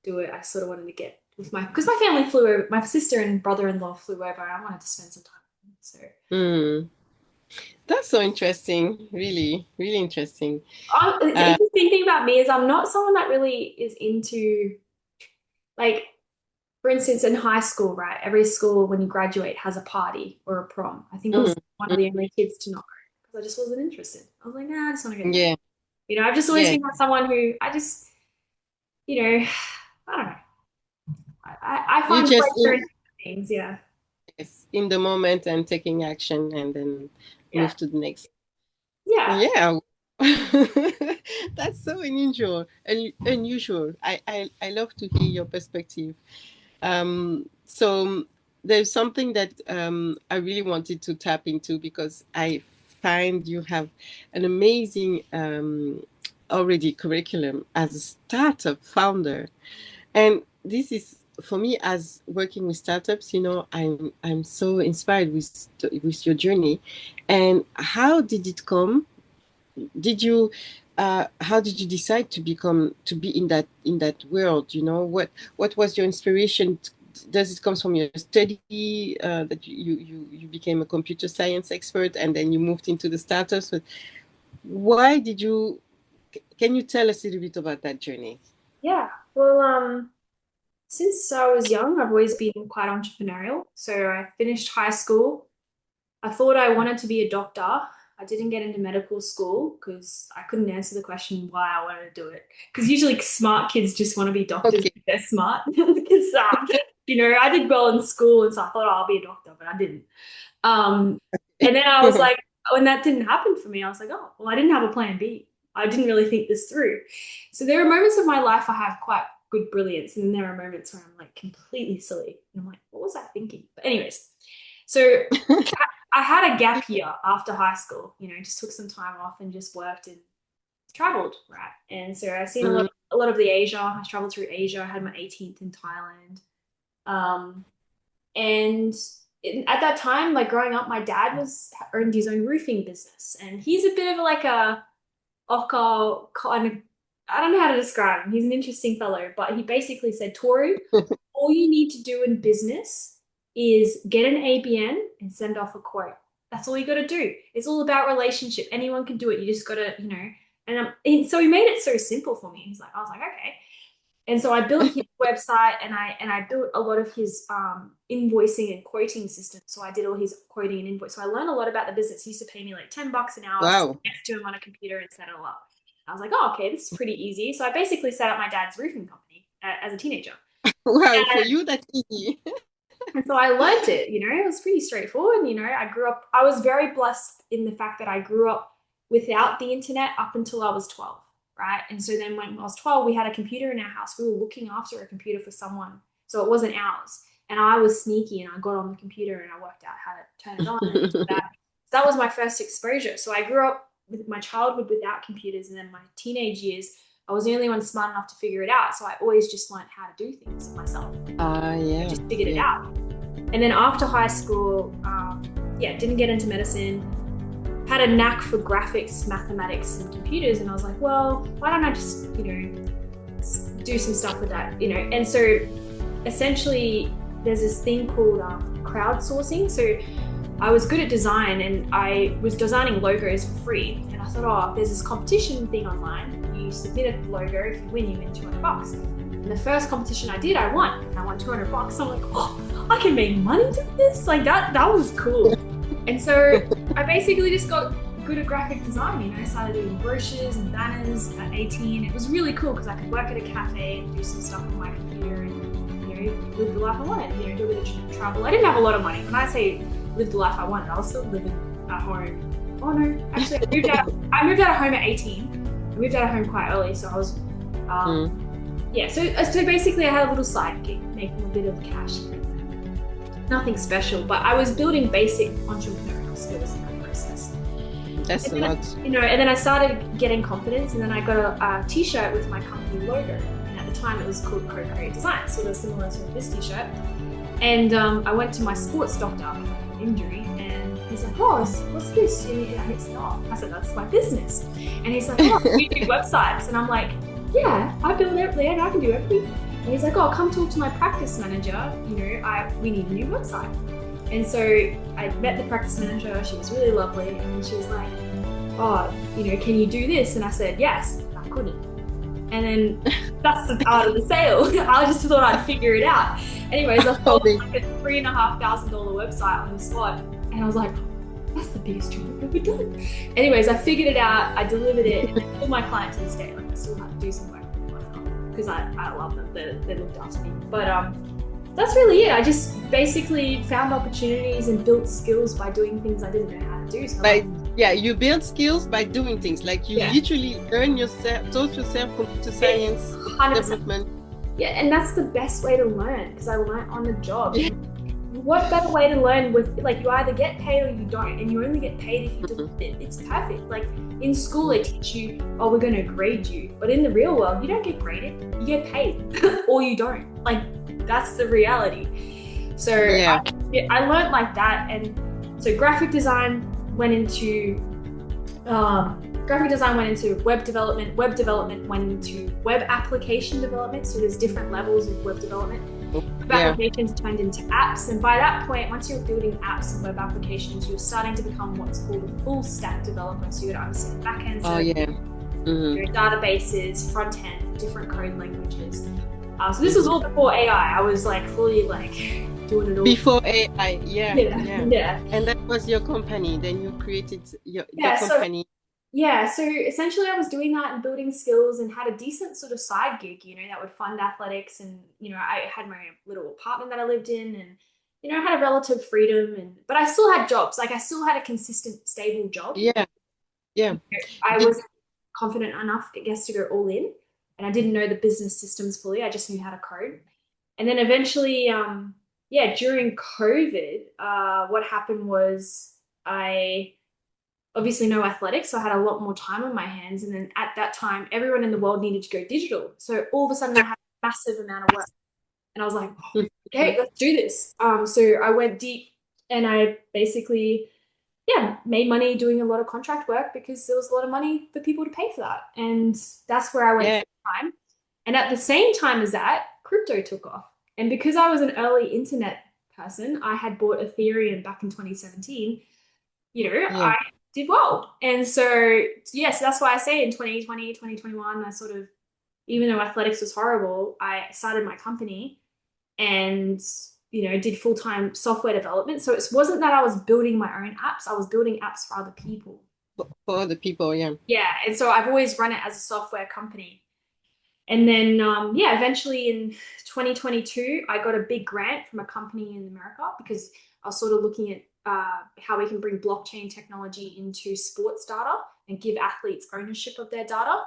do it. I sort of wanted to get with because my family flew over, my sister and brother-in-law flew over, and I wanted to spend some time with them. So, Mm. That's so interesting. Really, really interesting. the Uh, interesting thing about me is I'm not someone that really is into like, for instance, in high school, right? Every school when you graduate has a party or a prom. I think I was mm, one of mm, the only kids to not go because I just wasn't interested. I was like, nah, I just want to go home. yeah, I've just always yeah. been like someone who I just, you know, I don't know. I You find just pleasure in things. Yeah. yes, in the moment and taking action and then Yeah. move to the next. Yeah. Yeah. That's so unusual and unusual. I love to hear your perspective. So there's something that I really wanted to tap into because I find you have an amazing already curriculum as a startup founder. And this is for me as working with startups, I'm so inspired with your journey. And how did it come? Did you how did you decide to be in that world? What was your inspiration does it come from your study that you became a computer science expert and then you moved into the startups? But why did you? Can you tell us a little bit about that journey? Yeah. Well, since I was young, I've always been quite entrepreneurial. So I finished high school. I thought I wanted to be a doctor. I didn't get into medical school because I couldn't answer the question why I wanted to do it. Because usually smart kids just want to be doctors Okay. because they're smart. Because I did well in school, and so I thought, oh, I'll be a doctor, but I didn't. Um, and then I was like, when that didn't happen for me, I was like, oh, well, I didn't have a plan B. I didn't really think this through. So there are moments of my life I have quite good brilliance, and then there are moments where I'm like completely silly. And I'm like, what was I thinking? But anyways, so I had a gap year after high school, just took some time off and just worked and traveled, right? And so I've seen Mhm. a lot of the Asia. I traveled through Asia. I had my 18th in Thailand. Um, and at that time, like growing up, my dad was owned his own roofing business, and he's a bit of like a Ocker kind of. I don't know how to describe him. He's an interesting fellow, but he basically said, Tori, all you need to do in business is get an ABN and send off a quote. That's all you got to do. It's all about relationship. Anyone can do it. You just got to, and so he made it so simple for me. I was like, okay. And so I built his website, and I built a lot of his invoicing and quoting systems. So I did all his quoting and invoice. So I learned a lot about the business. He used to pay me like $10 an hour to sit Wow. next to him on a computer and set it all up. I was like, oh, okay, this is pretty easy. So I basically set up my dad's roofing company as a teenager. Wow, for you, that's easy. And so I learned it, it was pretty straightforward. I was very blessed in the fact that I grew up without the internet up until I was 12, right? And so then when I was 12, we had a computer in our house. We were looking after a computer for someone. So it wasn't ours. And I was sneaky and I got on the computer and I worked out how to turn it on and do that. So that was my first exposure. So I grew up with my childhood without computers, and then my teenage years, I was the only one smart enough to figure it out. So I always just learned how to do things myself. I Yeah, just figured it yeah. out. And then after high school, didn't get into medicine, had a knack for graphics, mathematics, and computers. And I was like, well, why don't I just, do some stuff with that, And so essentially there's this thing called crowdsourcing. So I was good at design, and I was designing logos for free. And I thought, oh, there's this competition thing online. You submit a logo, if you win, you win $200. And the first competition I did, I won. And I won $200. I'm like, oh, I can make money doing this? Like that was cool. And so I basically just got good at graphic design. I started doing brochures and banners at 18. It was really cool because I could work at a cafe and do some stuff on my computer and, live the life I wanted, do a bit of travel. I didn't have a lot of money. When I say live the life I wanted, I was still living at home. Oh no, actually I moved out of home at 18. I moved out of home quite early, so I was so basically I had a little side gig, making a bit of cash. Nothing special, but I was building basic entrepreneurial skills in that process. That's a lot. And then I started getting confidence, and then I got a t-shirt with my company logo. And at the time it was called Co-Create Design, so it was similar to this t-shirt. And I went to my sports doctor with an injury, and he's like, oh, what's this? And it's not. I said, that's my business. And he's like, oh, you do websites? And I'm like, yeah, I build everything, I can do everything. And he's like, oh, come talk to my practice manager. We need a new website. And so I met the practice manager. She was really lovely. And she was like, oh, can you do this? And I said, yes. I couldn't. And then that's the part of the sale. I just thought I'd figure it out. Anyways, I sold like a $3,500 website on the spot. And I was like, that's the biggest job I've ever done. Anyways, I figured it out. I delivered it. And all my clients to this day, like I still have to do some work because I love them. They looked after me. But that's really it. I just basically found opportunities and built skills by doing things I didn't know how to do. So you build skills by doing things. Like you literally learn yourself, taught yourself computer science 100%. Development. Yeah, and that's the best way to learn, because I learned on the job. Yeah. What better way to learn with, like, you either get paid or you don't, and you only get paid if you do it. It's perfect. Like in school they teach you, oh, we're going to grade you, but in the real world you don't get graded, you get paid or you don't. Like, that's the reality. So I learned like that. And so graphic design went into web development went into web application development. So there's different levels of web development. Yeah. applications turned into apps. And by that point, once you're building apps and web applications, you're starting to become what's called a full stack developer. So you got to understand back end Oh, services, yeah. Mm-hmm. databases, front end, different code languages. So this was Mm-hmm. all before AI. I was like fully like doing it all. Before AI, yeah, Yeah, yeah. yeah, And that was your company. Then you created the yeah. So company. yeah, so essentially I was doing that and building skills and had a decent sort of side gig, that would fund athletics. And, I had my little apartment that I lived in, and, I had a relative freedom, but I still had jobs. Like I still had a consistent, stable job. Yeah, yeah. I Did, was confident enough, I guess, to go all in. And I didn't know the business systems fully. I just knew how to code. And then eventually, yeah, during COVID, what happened was I obviously no athletics, so I had a lot more time on my hands. And then at that time, everyone in the world needed to go digital. So all of a sudden, I had a massive amount of work, and I was like, okay, let's do this. So I went deep, and I basically, yeah, made money doing a lot of contract work because there was a lot of money for people to pay for that, and that's where I went yeah, full time. And at the same time as that, crypto took off, and because I was an early internet person, I had bought Ethereum back in 2017. yeah, I did well. And so, yes, that's why I say in 2020, 2021, I sort of, even though athletics was horrible, I started my company and, did full time software development. So it wasn't that I was building my own apps, I was building apps for other people. for other people, yeah. Yeah. And so I've always run it as a software company. And then, yeah, eventually in 2022, I got a big grant from a company in America because I was sort of looking at how we can bring blockchain technology into sports data and give athletes ownership of their data.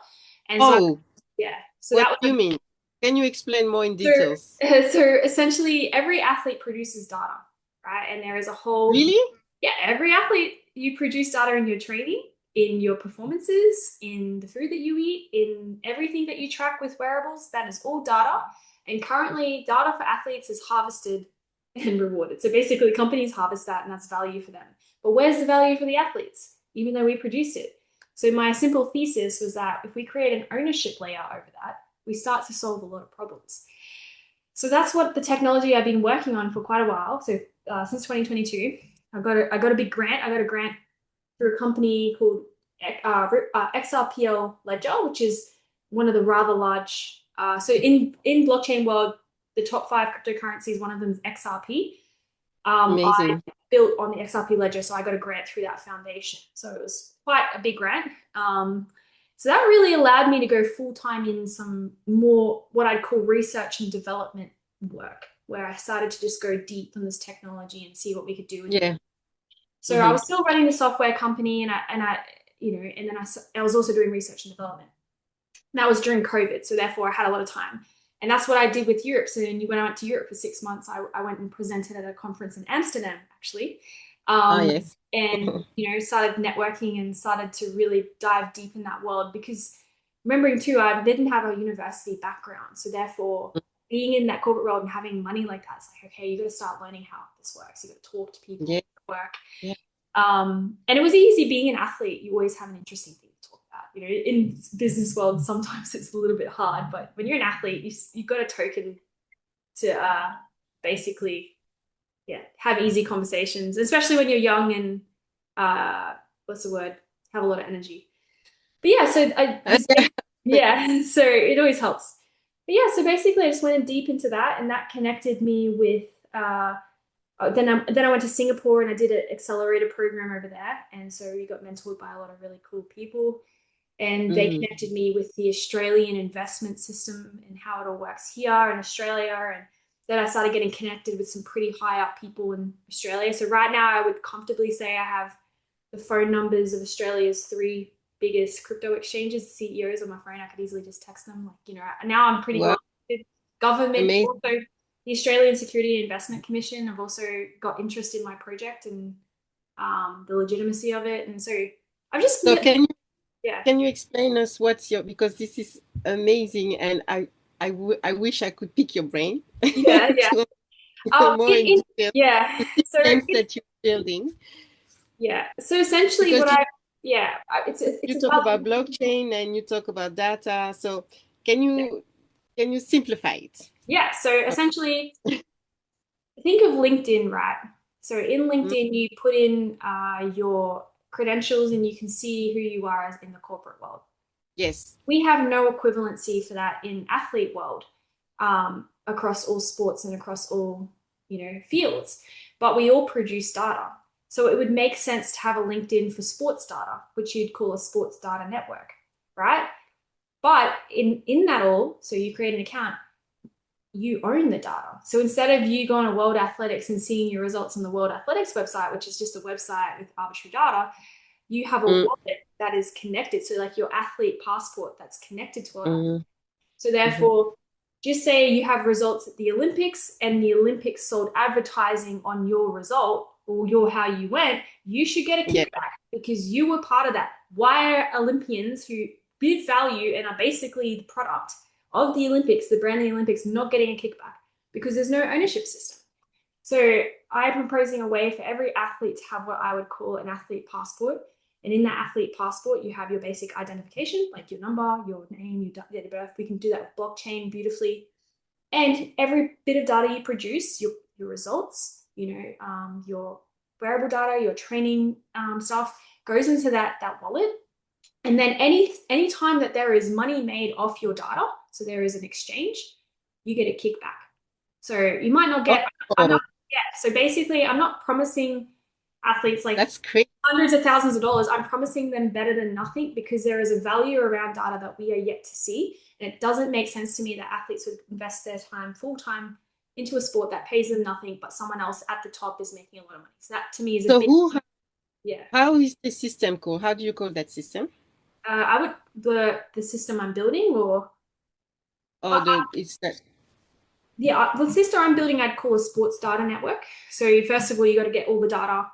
And so, Oh, yeah, so what that do was you mean? Can you explain more in so, details? so essentially every athlete produces data, right? And there is a whole, Really? yeah, every athlete, you produce data in your training, in your performances, in the food that you eat, in everything that you track with wearables. That is all data. And currently, data for athletes is harvested and rewarded. So basically, companies harvest that, and that's value for them. But where's the value for the athletes, even though we produced it? So my simple thesis was that if we create an ownership layer over that, we start to solve a lot of problems. So that's what the technology I've been working on for quite a while. So since 2022, I got a big grant. I got a grant through a company called XRPL Ledger, which is one of the rather large. So in blockchain world, the top five cryptocurrencies, one of them is XRP. I Amazing. built on the XRP ledger, so I got a grant through that foundation. So it was quite a big grant. So that really allowed me to go full time in some more what I'd call research and development work, where I started to just go deep on this technology and see what we could do with it. Yeah. So I Mm-hmm. was still running the software company, and then I was also doing research and development. And that was during COVID, so therefore I had a lot of time. And that's what I did with Europe. So when I went to Europe for 6 months, I went and presented at a conference in Amsterdam, actually. Ah, Um, yes. and, started networking and started to really dive deep in that world because remembering too, I didn't have a university background. So therefore, being in that corporate world and having money like that, it's like, okay, you got to start learning how this works. You got to talk to people, Yeah, work. yeah. And it was easy being an athlete. You always have an interesting thing to talk about. In business world, sometimes it's a little bit hard, but when you're an athlete, you've got a token to basically, yeah, have easy conversations, especially when you're young and what's the word? Have a lot of energy. But yeah, so Yeah. yeah, so it always helps. But yeah, so basically, I just went in deep into that, and that connected me with. Then I went to Singapore and I did an accelerator program over there, and so you got mentored by a lot of really cool people, and they Mm-hmm. connected me with the Australian investment system and how it all works here in Australia, and then I started getting connected with some pretty high up people in Australia. So right now, I would comfortably say I have the phone numbers of Australia's three biggest crypto exchanges, CEOs on my phone. I could easily just text them. Now I'm pretty Wow. well connected. Government Amazing. also, the Australian Security and Investment Commission have also got interest in my project and the legitimacy of it. And so I've just, So yeah, can you explain us what's your, because this is amazing, and I wish I could pick your brain yeah, yeah. to more in detail Yeah. to see So things that you're building. yeah. So essentially, Because yeah, it's you talk about about blockchain and you talk about data. So can you can you simplify it? Yeah. So essentially, think of LinkedIn, right? So in Mm, LinkedIn, you put in your credentials and you can see who you are as in the corporate world. yes. We have no equivalency for that in athlete world, across all sports and across all, fields, but we all produce data. So it would make sense to have a LinkedIn for sports data, which you'd call a sports data network, right? But in that all, so you create an account, you own the data. So instead of you going to World Athletics and seeing your results on the World Athletics website, which is just a website with arbitrary data, you have a Mm, wallet that is connected. So like your athlete passport that's connected to a. mm, So mhm. therefore, just say you have results at the Olympics and the Olympics sold advertising on your result or your how you went, you should get a Yeah. kickback because you were part of that. Why are Olympians who give value and are basically the product of the Olympics, the brand of the Olympics, not getting a kickback? Because there's no ownership system. So I'm proposing a way for every athlete to have what I would call an athlete passport. And in that athlete passport, you have your basic identification, like your number, your name, your date of birth. We can do that with blockchain beautifully. And every bit of data you produce, your results, your wearable data, your training stuff, goes into that wallet. And then any time that there is money made off your data, so there is an exchange, you get a kickback. So you might not get, I'm Oh, not, yeah. So basically, I'm not promising athletes like that's great. hundreds of thousands of dollars. I'm promising them better than nothing because there is a value around data that we are yet to see. And it doesn't make sense to me that athletes would invest their time full time into a sport that pays them nothing, but someone else at the top is making a lot of money. So that to me is a So bit, yeah. how is the system called? How do you call that system? I would the system I'm building or Or it's that. yeah, the system I'm building, I'd call a sports data network. So first of all, you got to get all the data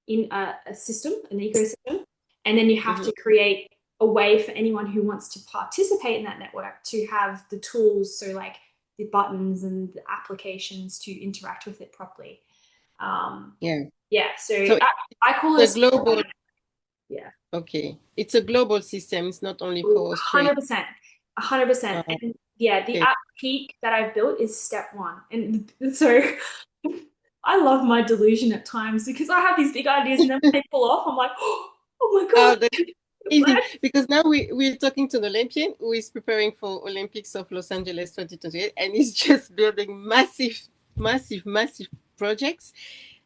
in a system, an ecosystem, and then you have Mhm. to create a way for anyone who wants to participate in that network to have the tools, so like the buttons and the applications to interact with it properly. Um, Yeah. yeah, so So I call it a it's a sports global, data. Yeah. okay. It's a global system. It's not only for Australia. 100%. 100%. Uh, And yeah, the okay. app peak that I've built is step one. And so I love my delusion at times because I have these big ideas and then when they pull off, I'm like, oh my Oh, God. that's amazing. Because now we're talking to an Olympian who is preparing for Olympics of Los Angeles 2028, and he's just building massive projects.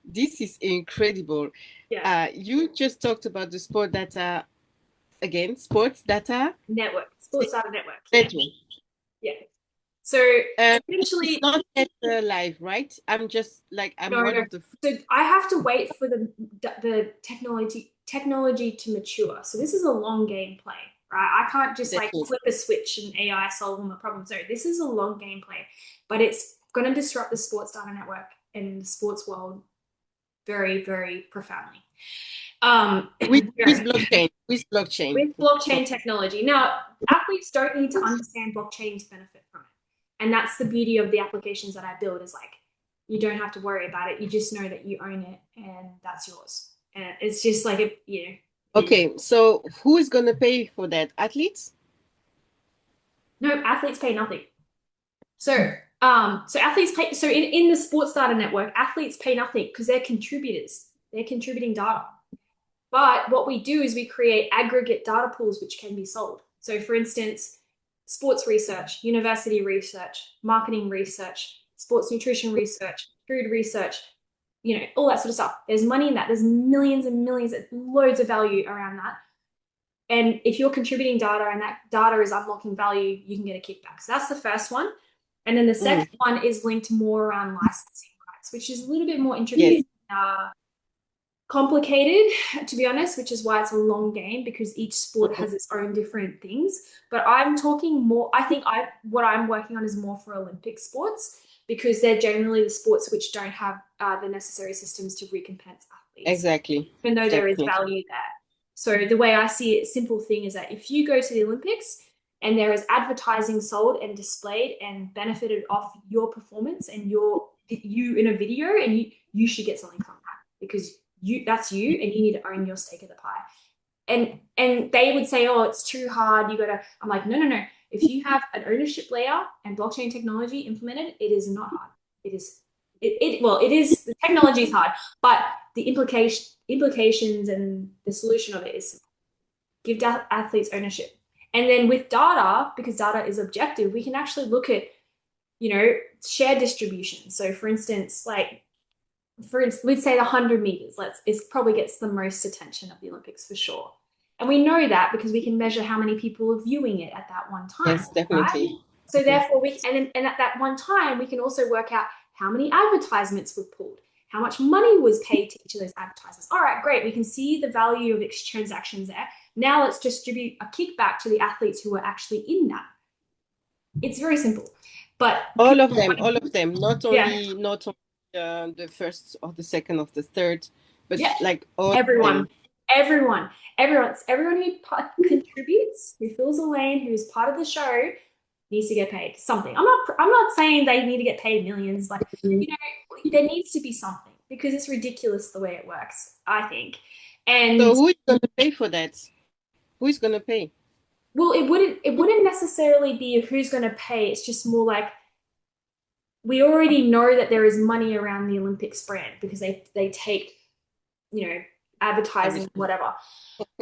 This is incredible. Yeah, You just talked about the sport data again, sports data network, sports data network. Yeah, network. yeah. So It's essentially, not yet live, right? I'm just like I'm no, one no. of the. So I have to wait for the technology to mature. So this is a long game play, right? I can't just like Definitely. flip a switch and AI solve all my problems. No, this is a long game play, but it's going to disrupt the sports data network and the sports world very, very profoundly. With Very. blockchain, with blockchain. With blockchain technology. Now, athletes don't need to understand blockchain to benefit from it. And that's the beauty of the applications that I build is like, you don't have to worry about it. You just know that you own it and that's yours. And it's just like, Okay, so who is gonna pay for that? Athletes? no, athletes pay nothing. So athletes pay, so in the sports data network, athletes pay nothing because they're contributors. They're contributing data. But what we do is we create aggregate data pools which can be sold. So, for instance, sports research, university research, marketing research, sports nutrition research, food research, all that sort of stuff. There's money in that. There's millions and millions, loads of value around that. And if you're contributing data and that data is unlocking value, you can get a kickback. So that's the first one. And then the Mm, second one is linked more around licensing rights, which is a little bit more yes. intricate. Complicated, to be honest, which is why it's a long game because each sport Mhm. has its own different things. But I'm talking more, I think what I'm working on is more for Olympic sports because they're generally the sports which don't have the necessary systems to recompense athletes, Exactly. even though there is Definitely. value there. So the way I see it, simple thing is that if you go to the Olympics and there is advertising sold and displayed and benefited off your performance and you in a video and you should get something from that because that's you and you need to own your stake of the pie. And they would say, oh, it's too hard. You gotta, I'm like, no, no, no. If you have an ownership layer and blockchain technology implemented, it is not hard. It is well, it is, the technology is hard, but the implications and the solution of it is give athletes ownership. And then with data, because data is objective, we can actually look at, share distribution. So for instance, we'd say the 100 meters, it probably gets the most attention of the Olympics for sure. And we know that because we can measure how many people are viewing it at that one time, Yes, right? definitely. So therefore, and at that one time, we can also work out how many advertisements were pulled, how much money was paid to each of those advertisers. All right, great. We can see the value of transactions there. Now let's distribute a kickback to the athletes who were actually in that. It's very simple, but All of them, all of them. yeah, Not only the first or the second or the third, but yeah, like all of everyone, them. everyone, everyone who contributes, who fills a lane, who's part of the show, needs to get paid something. I'm not saying they need to get paid millions, but Mhm. there needs to be something because it's ridiculous the way it works, I think. And So who is going to pay for that? Who is going to pay? well, it wouldn't necessarily be who's going to pay. It's just more like we already know that there is money around the Olympics brand because they take, advertising, Everything. whatever.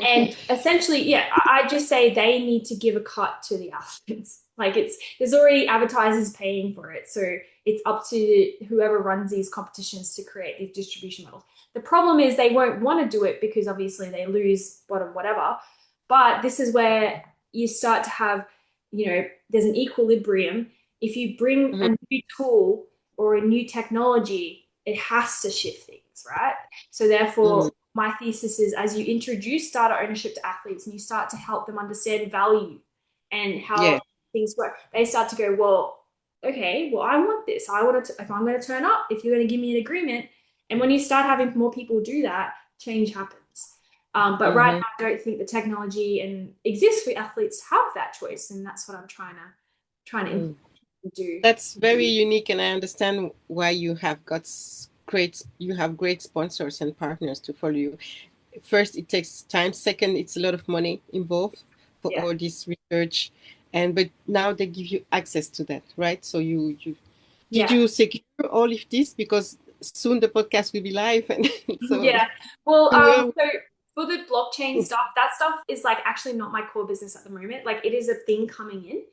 And essentially, yeah, I just say they need to give a cut to the athletes. Like there's already advertisers paying for it. So it's up to whoever runs these competitions to create these distribution models. The problem is they won't want to do it because obviously they lose bottom whatever. But this is where you start to have, there's an equilibrium. If you bring Mhm. a new tool or a new technology, it has to shift things, right? So therefore, Mhm. my thesis is as you introduce data ownership to athletes and you start to help them understand value and how Yeah. things work, they start to go, well, okay, well, I want this. I want to, if I'm going to turn up, if you're going to give me an agreement. And when you start having more people do that, change happens. But right Hmm. now, I don't think the technology and exists for athletes to have that choice, and that's what I'm trying to implement and do. That's very unique, and I understand why you have great sponsors and partners to follow you. First, it takes time. Second, it's a lot of money involved for Yeah, all this research, and but now they give you access to that, right? So you did yeah. you secure all of this because soon the podcast will be live, and so Yeah. Well, you will. so for the blockchain stuff, that stuff is like actually not my core business at the moment. Like it is a thing coming in.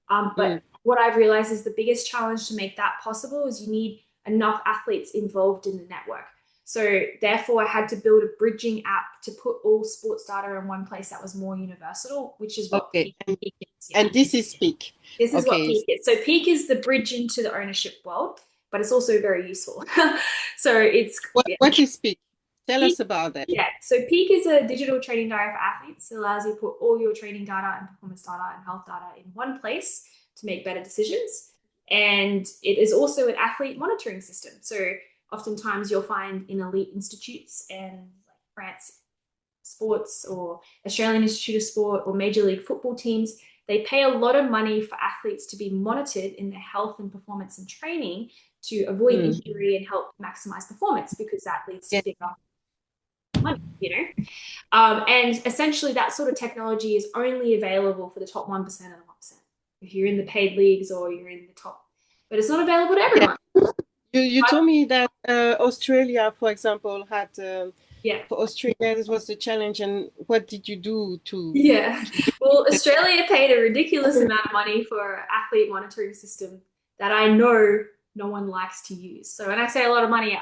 But Mm, what I've realized is the biggest challenge to make that possible is you need enough athletes involved in the network. So therefore, I had to build a bridging app to put all sports data in one place that was more universal, which is what okay, Peak is. Yeah. and this is Peak. This is what Okay, Peak is. So Peak is the bridge into the ownership world, but it's also very useful. So it's yeah. what is Peak? Tell Peak, us about that. yeah. So Peak is a digital training diary for athletes. It allows you to put all your training data and performance data and health data in one place to make better decisions. And it is also an athlete monitoring system. So oftentimes you'll find in elite institutes and like France Sports or Australian Institute of Sport or Major League Football teams, they pay a lot of money for athletes to be monitored in their health and performance and training to avoid Mm, injury and help maximize performance because that leads to yeah. bigger money. And essentially that sort of technology is only available for the top 1% of the 1%. If you're in the paid leagues or you're in the top, but it's not available to Yeah. everyone. You told me that Australia, for example, had Yeah. for Australia this was the challenge, and what did you do to? Yeah. Well, Australia paid a ridiculous amount of money for an athlete monitoring system that I know no one likes to use. So when I say a lot of money,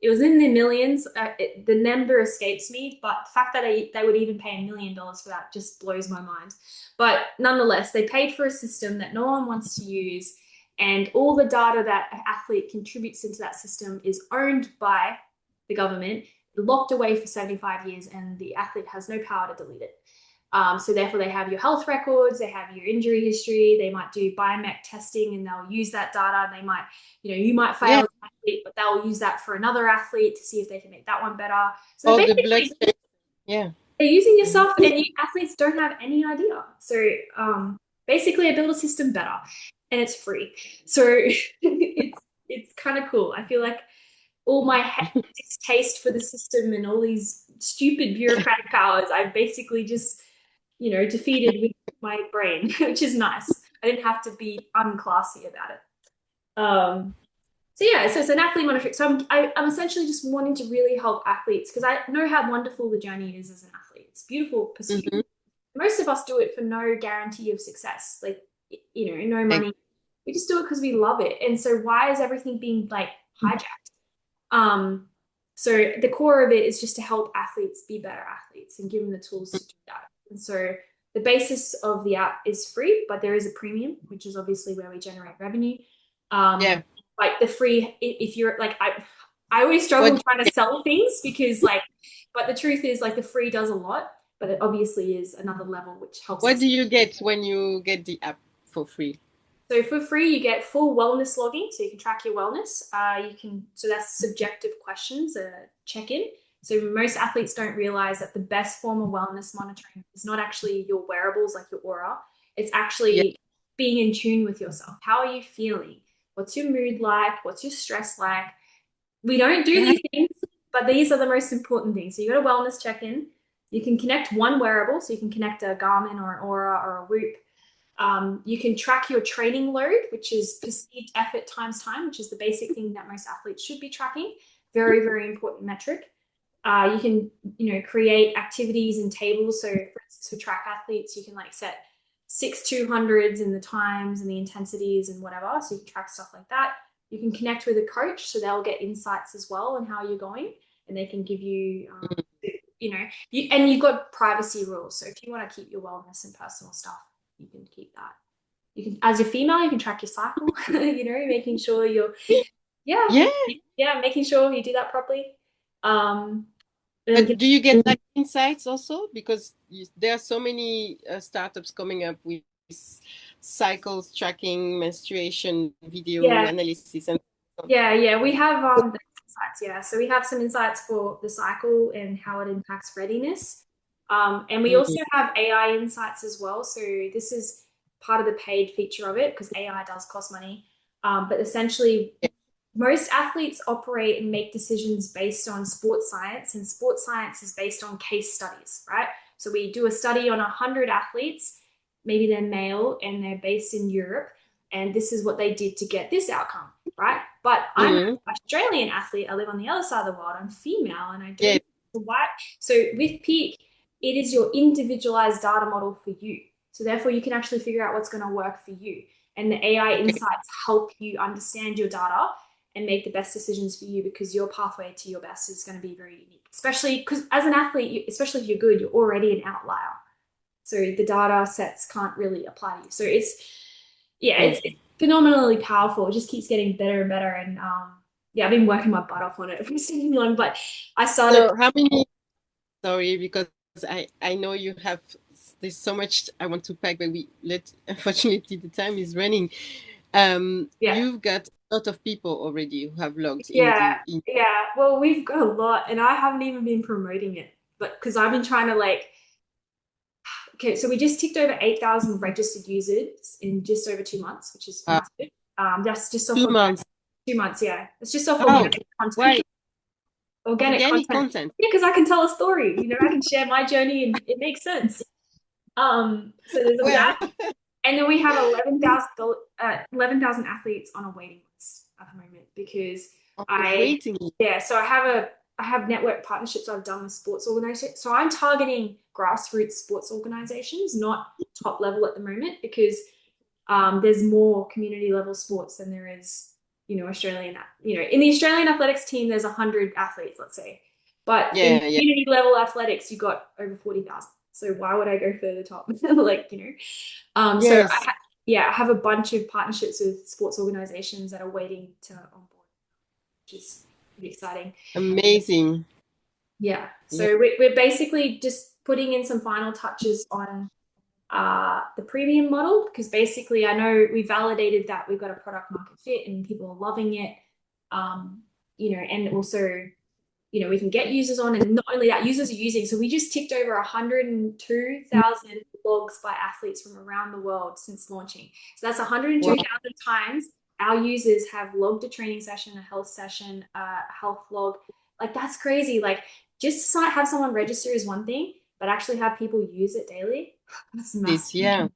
it was in the millions. The number escapes me, but the fact that they would even pay $1 million for that just blows my mind. But nonetheless, they paid for a system that no one wants to use, and all the data that an athlete contributes into that system is owned by the government, locked away for 75 years, and the athlete has no power to delete it. So therefore, they have your health records, they have your injury history, they might do biomech testing, and they'll use that data. They might, you might fail Yeah, as an athlete, but they'll use that for another athlete to see if they can make that one better. So all they're the blood. basically Yeah. they're using Mhm. yourself, and you athletes don't have any idea. So basically, I build a system better, and it's free. So it's kind of cool. I feel like all my distaste for the system and all these stupid bureaucratic powers, I basically just defeated with my brain, which is nice. I didn't have to be unclassy about it. So yeah, so it's an athlete monitoring. So I'm essentially just wanting to really help athletes because I know how wonderful the journey is as an athlete. It's a beautiful pursuit. Mm-hmm. Most of us do it for no guarantee of success, like no money. We just do it because we love it. And so why is everything being like hijacked? Um, so the core of it is just to help athletes be better athletes and give them the tools to do that. And so the basis of the app is free, but there is a premium, which is obviously where we generate revenue. Um, Yeah. like the free, if you're like, I always struggle What trying to sell things because but the truth is like the free does a lot, but it obviously is another level which helps what us. do you get when you get the app for free? So for free, you get full wellness logging, so you can track your wellness. So that's subjective questions, check-in. So most athletes don't realize that the best form of wellness monitoring is not actually your wearables like your aura. It's Yeah. actually being in tune with yourself. How are you feeling? What's your mood like? What's your stress like? We don't do Yeah. these things, but these are the most important things. So you got a wellness check-in. You can connect one wearable, so you can connect a Garmin or an Aura or a Whoop. You can track your training load, which is perceived effort times time, which is the basic thing that most athletes should be tracking. Very, very important metric. You can, create activities and tables. So, for instance, for track athletes, you can like set 6 200s and the times and the intensities and whatever. So you can track stuff like that. You can connect with a coach, so they'll get insights as well on how you're going, and they can give you, and you've got privacy rules. So if you want to keep your wellness and personal stuff, you can keep that. You can, as a female, you can track your cycle. Making sure you're, yeah, Yeah. yeah, making sure you do that properly. Um, and But do you get like insights also? Because there are so many startups coming up with cycles tracking, menstruation, video yeah, analysis, and so on. yeah. We have the insights. Yeah, so we have some insights for the cycle and how it impacts readiness. And we Mhm. also have AI insights as well. So this is part of the paid feature of it because AI does cost money. But essentially, most athletes operate and make decisions based on sports science, and sports science is based on case studies, right? So we do a study on 100 athletes, maybe they're male and they're based in Europe, and this is what they did to get this outcome, right? But I'm an Mhm. Australian athlete, I live on the other side of the world, I'm female, and I Yeah. don't know why. So with Peak, it is your individualized data model for you. So therefore, you can actually figure out what's going to work for you. And the AI Okay. insights help you understand your data and make the best decisions for you because your pathway to your best is going to be very unique. Especially because as an athlete, especially if you're good, you're already an outlier. So the data sets can't really apply to you. So it's phenomenally powerful. It just keeps getting better and better. And I've been working my butt off on it for so long. But I started. So how many? Sorry, because I know you have. There's so much I want to pack, but we let unfortunately the time is running. Yeah, You've got a lot of people already who have logged in yeah, the in. yeah. Well, we've got a lot, and I haven't even been promoting it, but because I've been trying to like. Okay, so we just ticked over 8,000 registered users in just over 2 months, which is Uh, massive. That's just off two organic months. 2 months, yeah. It's just off Oh, organic content. why Organic organic content. content? Yeah, because I can tell a story. I can share my journey and it makes sense. So there's Well, that. And then we have 11,000 athletes on a waiting list at the moment because on the I waiting list. yeah, so I have network partnerships I've done with sports organizations. So I'm targeting grassroots sports organizations, not top level at the moment, because there's more community level sports than there is, in the Australian athletics team, there's 100 athletes, let's say. But in Yeah, yeah. community level athletics, you got over 40,000. So why would I go further top? Yes, I have a bunch of partnerships with sports organizations that are waiting to onboard, which is pretty exciting. amazing. Yeah. Yeah. So we're basically just putting in some final touches on the premium model because basically I know we validated that we've got a product market fit and people are loving it. And also we can get users on, and not only that, users are using. So we just ticked over 102,000 logs by athletes from around the world since launching. So that's Wow. 102,000 times our users have logged a training session, a health session, a health log. Like that's crazy. Like just to have someone register is one thing, but actually have people use it daily, that's massive. Yeah.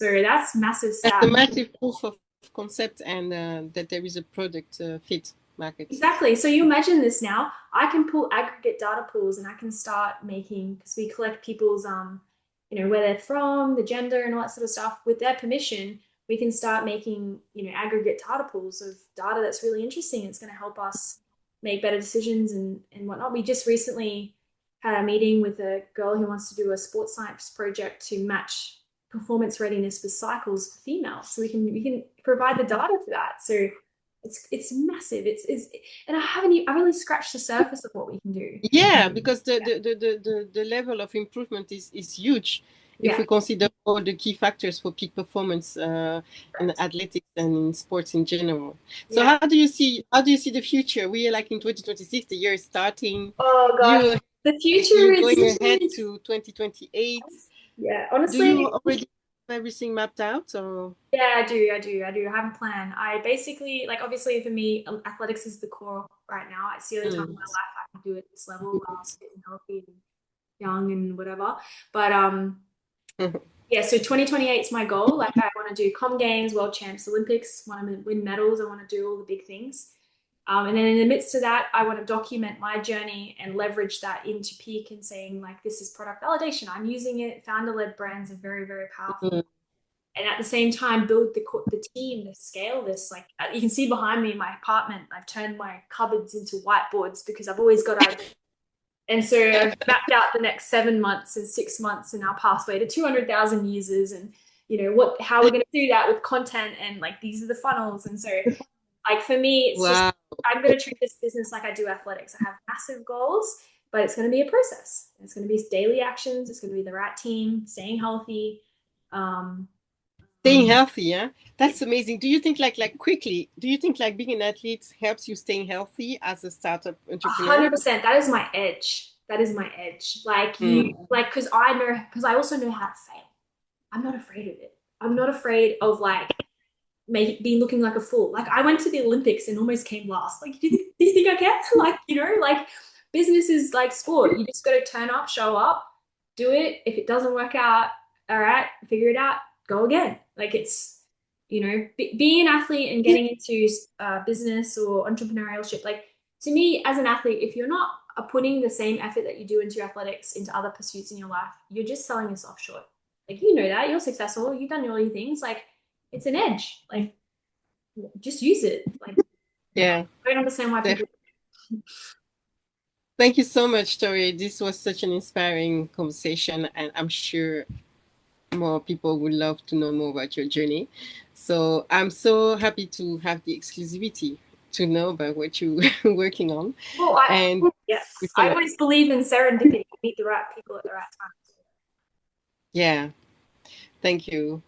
So that's massive That's stat. a massive proof of concept and that there is a product fit market. Exactly. So you imagine this now. I can pull aggregate data pools and I can start making, because we collect people's where they're from, the gender and all that sort of stuff. With their permission, we can start making, aggregate data pools of data that's really interesting. It's going to help us make better decisions and whatnot. We just recently had a meeting with a girl who wants to do a sports science project to match performance readiness with cycles for females. So we can provide the data for that. So it's massive. It's and I've only scratched the surface of what we can do. Yeah, because the level of improvement is huge if Yeah. we consider all the key factors for peak performance in athletics and in sports in general. So Yeah. how do you see the future? We are like in 2026, the year is starting. Oh gosh. You The future you're is going ahead to 2028. yeah, Do you honestly, already have everything mapped out or? yeah, I do. I have a plan. I basically like obviously for me, athletics is the core right now. It's the only time in Mm. my life I can do it at this level while I'm fit and healthy and young and whatever. But yeah, so 2028 is my goal. Like I want to do Com Games, World Champs, Olympics, want to win medals. I want to do all the big things. And then in the midst of that, I want to document my journey and leverage that into peak and saying like, this is product validation. I'm using it. Founder-led brands are very, very powerful. Mm. And at the same time, build the team, the scale this. Like you can see behind me in my apartment, I've turned my cupboards into whiteboards because I've always got ideas. And so I've mapped out the next 7 months and 6 months in our pathway to 200,000 users and how we're going to do that with content and like these are the funnels. And so like for me, it's just Wow. I'm going to treat this business like I do athletics. I have massive goals, but it's going to be a process. It's going to be daily actions. It's going to be the right team, staying healthy. Um, Staying healthy, yeah. That's amazing. Do you think like quickly, do you think like being an athlete helps you staying healthy as a startup entrepreneur? 100%. That is my edge. That is my edge. Like Mm. because I also know how to fail. I'm not afraid of it. I'm not afraid of like being looking like a fool. Like I went to the Olympics and almost came last. Like, do you think I can? Like, like business is like sport. You just got to turn up, show up, do it. If it doesn't work out, all right, figure it out, go again. Like it's, being an athlete and getting into business or entrepreneurship. Like to me, as an athlete, if you're not putting the same effort that you do into athletics into other pursuits in your life, you're just selling yourself short. Like you know that you're successful, you've done all your things. Like it's an edge. Like just use it. Like Yeah. I don't understand why Def- people. Thank you so much, Tori. This was such an inspiring conversation, and I'm sure more people would love to know more about your journey. So I'm so happy to have the exclusivity to know about what you're working on. Well, And yeah, we I connect. always believe in serendipity. Meet the right people at the right time. Yeah. Thank you.